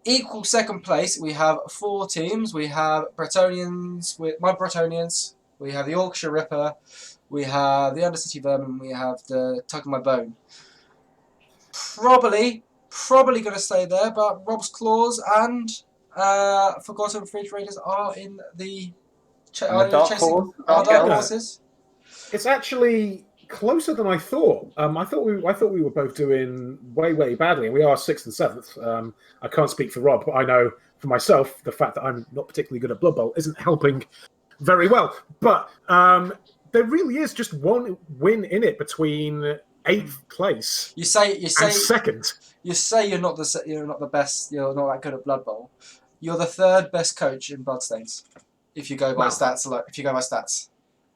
[SPEAKER 2] Equal second place, we have 4 teams. We have Bretonians, my Bretonians. We have the Yorkshire Ripper. We have the Undercity Vermin. We have the Tug of My Bone. Probably going to stay there, but Rob's Claws and Forgotten Fridge Raiders are in the
[SPEAKER 1] dark
[SPEAKER 2] horses.
[SPEAKER 3] It's actually closer than I thought. I thought we were both doing way badly, and we are 6th and 7th. I can't speak for Rob, but I know for myself the fact that I'm not particularly good at Blood Bowl isn't helping very well. But there really is just one win in it between 8th place
[SPEAKER 2] you say
[SPEAKER 3] and 2nd.
[SPEAKER 2] You say you're not the best. You're not that good at Blood Bowl. You're the 3rd best coach in Bloodstains, if you go by stats.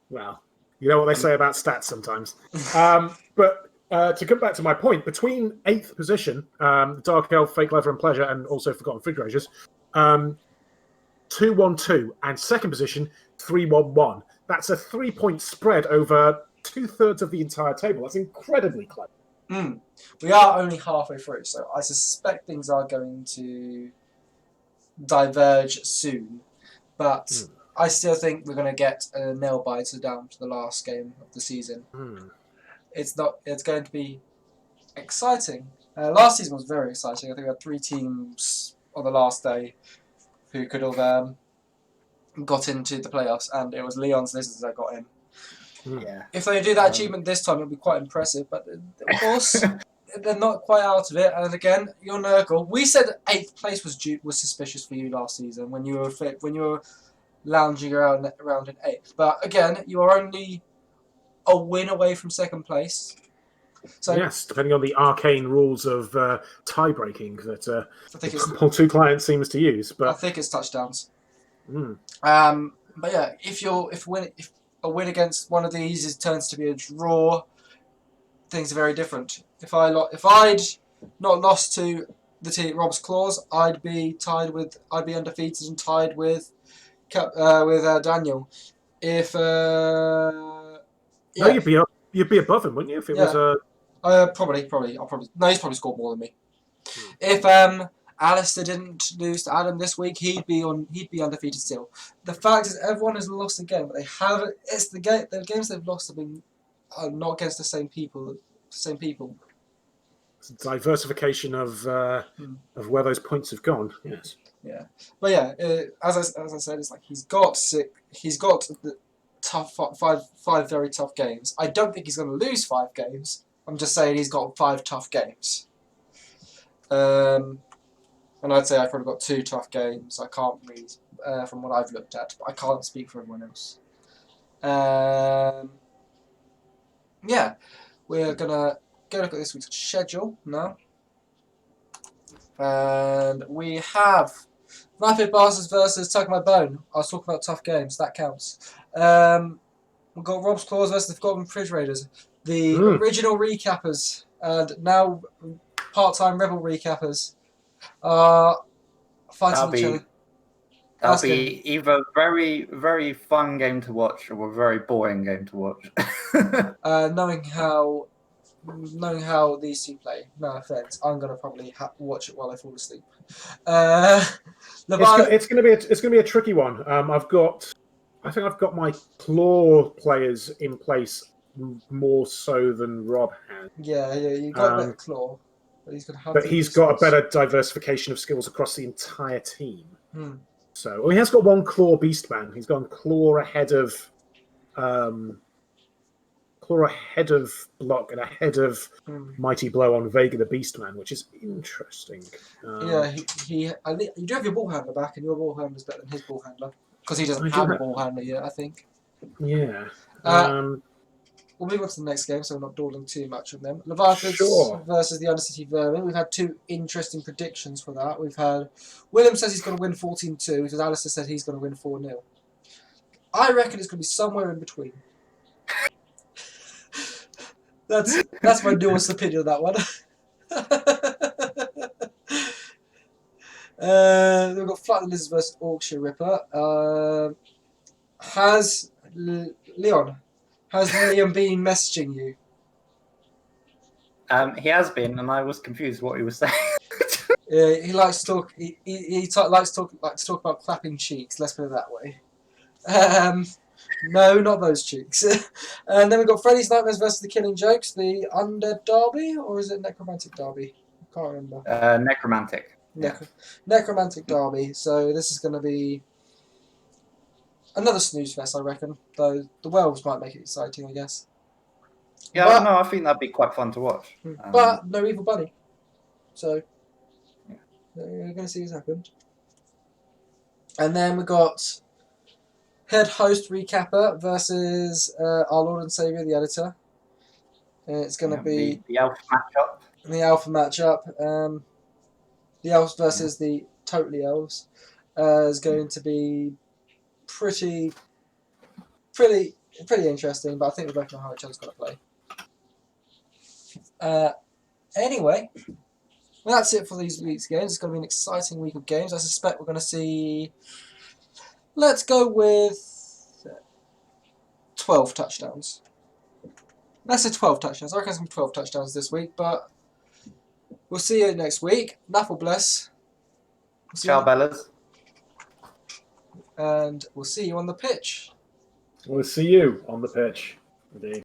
[SPEAKER 3] Well, you know what they say about stats sometimes. But to come back to my point, between 8th position, Dark Elf, Fake Leather and Pleasure, and also Forgotten Fridge Raiders, 2-1-2, and 2nd position, 3-1-1. That's a 3-point spread over 2/3 of the entire table. That's incredibly close.
[SPEAKER 2] We are only halfway through, so I suspect things are going to diverge soon. But I still think we're going to get a nail biter down to the last game of the season. It's going to be exciting. Last season was very exciting. I think we had 3 teams on the last day who could have got into the playoffs, and it was Leon's Lizards that got in.
[SPEAKER 1] Yeah.
[SPEAKER 2] If they do that achievement this time, it'll be quite impressive. But of course, they're not quite out of it. And again, your Nurgle. We said 8th place was suspicious for you last season when you were lounging around in 8th. But again, you are only a win away from 2nd place. So
[SPEAKER 3] yes, depending on the arcane rules of tie breaking that
[SPEAKER 2] I think
[SPEAKER 3] Two Client seems to use. But
[SPEAKER 2] I think it's touchdowns. But yeah, if a win against one of these turns to be a draw, things are very different. If I'd not lost to the team Rob's Claws, I'd be undefeated and tied with Daniel. If
[SPEAKER 3] no, you'd be above him, wouldn't you? If it was a
[SPEAKER 2] probably. No, he's probably scored more than me. If Alistair didn't lose to Adam this week, he'd be undefeated still. The fact is, everyone has lost again, but they haven't. It's the games they've lost have been not against the same people.
[SPEAKER 3] It's diversification of where those points have gone. Yes.
[SPEAKER 2] Yeah, but yeah, as I said, it's like he's got the tough five very tough games. I don't think he's going to lose 5 games. I'm just saying he's got 5 tough games. And I'd say I've probably got 2 tough games. I can't read from what I've looked at, but I can't speak for everyone else. Yeah, we're gonna go look at this week's schedule now, and we have Knife-Eared Bastards versus Tug of My Bone. I was talking about tough games. That counts. We've got Rob's Claws versus the Forgotten Fridge Raiders, the original recappers, and now part-time Rebel recappers. Fighting each other.
[SPEAKER 1] That'll be either a very, very fun game to watch or a very boring game to watch.
[SPEAKER 2] Knowing how these two play, no offense, I'm gonna probably watch it while I fall asleep.
[SPEAKER 3] It's gonna be a tricky one. I've got I think I've got my claw players in place more so than Rob has.
[SPEAKER 2] Yeah, you got a better claw, but he's going to have.
[SPEAKER 3] But he's got a better diversification of skills across the entire team.
[SPEAKER 2] Hmm.
[SPEAKER 3] So he has got one claw beastman. He's gone claw ahead of block and ahead of mighty blow on Vega the Beastman, which is interesting.
[SPEAKER 2] Yeah, you do have your ball handler back, and your ball handler's better than his ball handler because he doesn't have a ball handler yet, I think.
[SPEAKER 3] Yeah.
[SPEAKER 2] We'll move on to the next game, so we're not dawdling too much on them. Leviathans versus the Undercity Vermin. We've had two interesting predictions for that. We've had William says he's going to win 14-2, because Alistair said he's going to win 4-0. I reckon it's going to be somewhere in between. That's my newest opinion of that one. We've got Flight of the Lizards versus Orkshire Ripper. Has Liam been messaging you?
[SPEAKER 1] He has been, and I was confused what he was saying.
[SPEAKER 2] Yeah, he likes to talk. He likes to talk about clapping cheeks. Let's put it that way. No, not those cheeks. And then we've got Freddy's Nightmares versus the Killing Jokes, the Undead Derby, or is it Necromantic Derby? I can't remember.
[SPEAKER 1] Necromantic.
[SPEAKER 2] Necromantic Derby. So this is going to be another snooze fest, I reckon. Though the werewolves might make it exciting, I guess.
[SPEAKER 1] Yeah, no, I think that'd be quite fun to watch.
[SPEAKER 2] But no evil bunny. So we're going to see what's happened. And then we got Head Host Recapper versus our Lord and Saviour, the Editor. It's going to be
[SPEAKER 1] the Elf matchup.
[SPEAKER 2] The Alpha matchup. The Elves versus the Totally Elves is going to be pretty interesting. But I think we both know how each other's going to play. Anyway, well, that's it for these week's games. It's going to be an exciting week of games. I suspect we're going to see. Let's go with 12 touchdowns. Let's say 12 touchdowns. I reckon it's going to be 12 touchdowns this week, but we'll see you next week. Naffle bless.
[SPEAKER 1] Ciao, Bellas.
[SPEAKER 2] And we'll see you on the pitch.
[SPEAKER 3] We'll see you on the pitch. Indeed.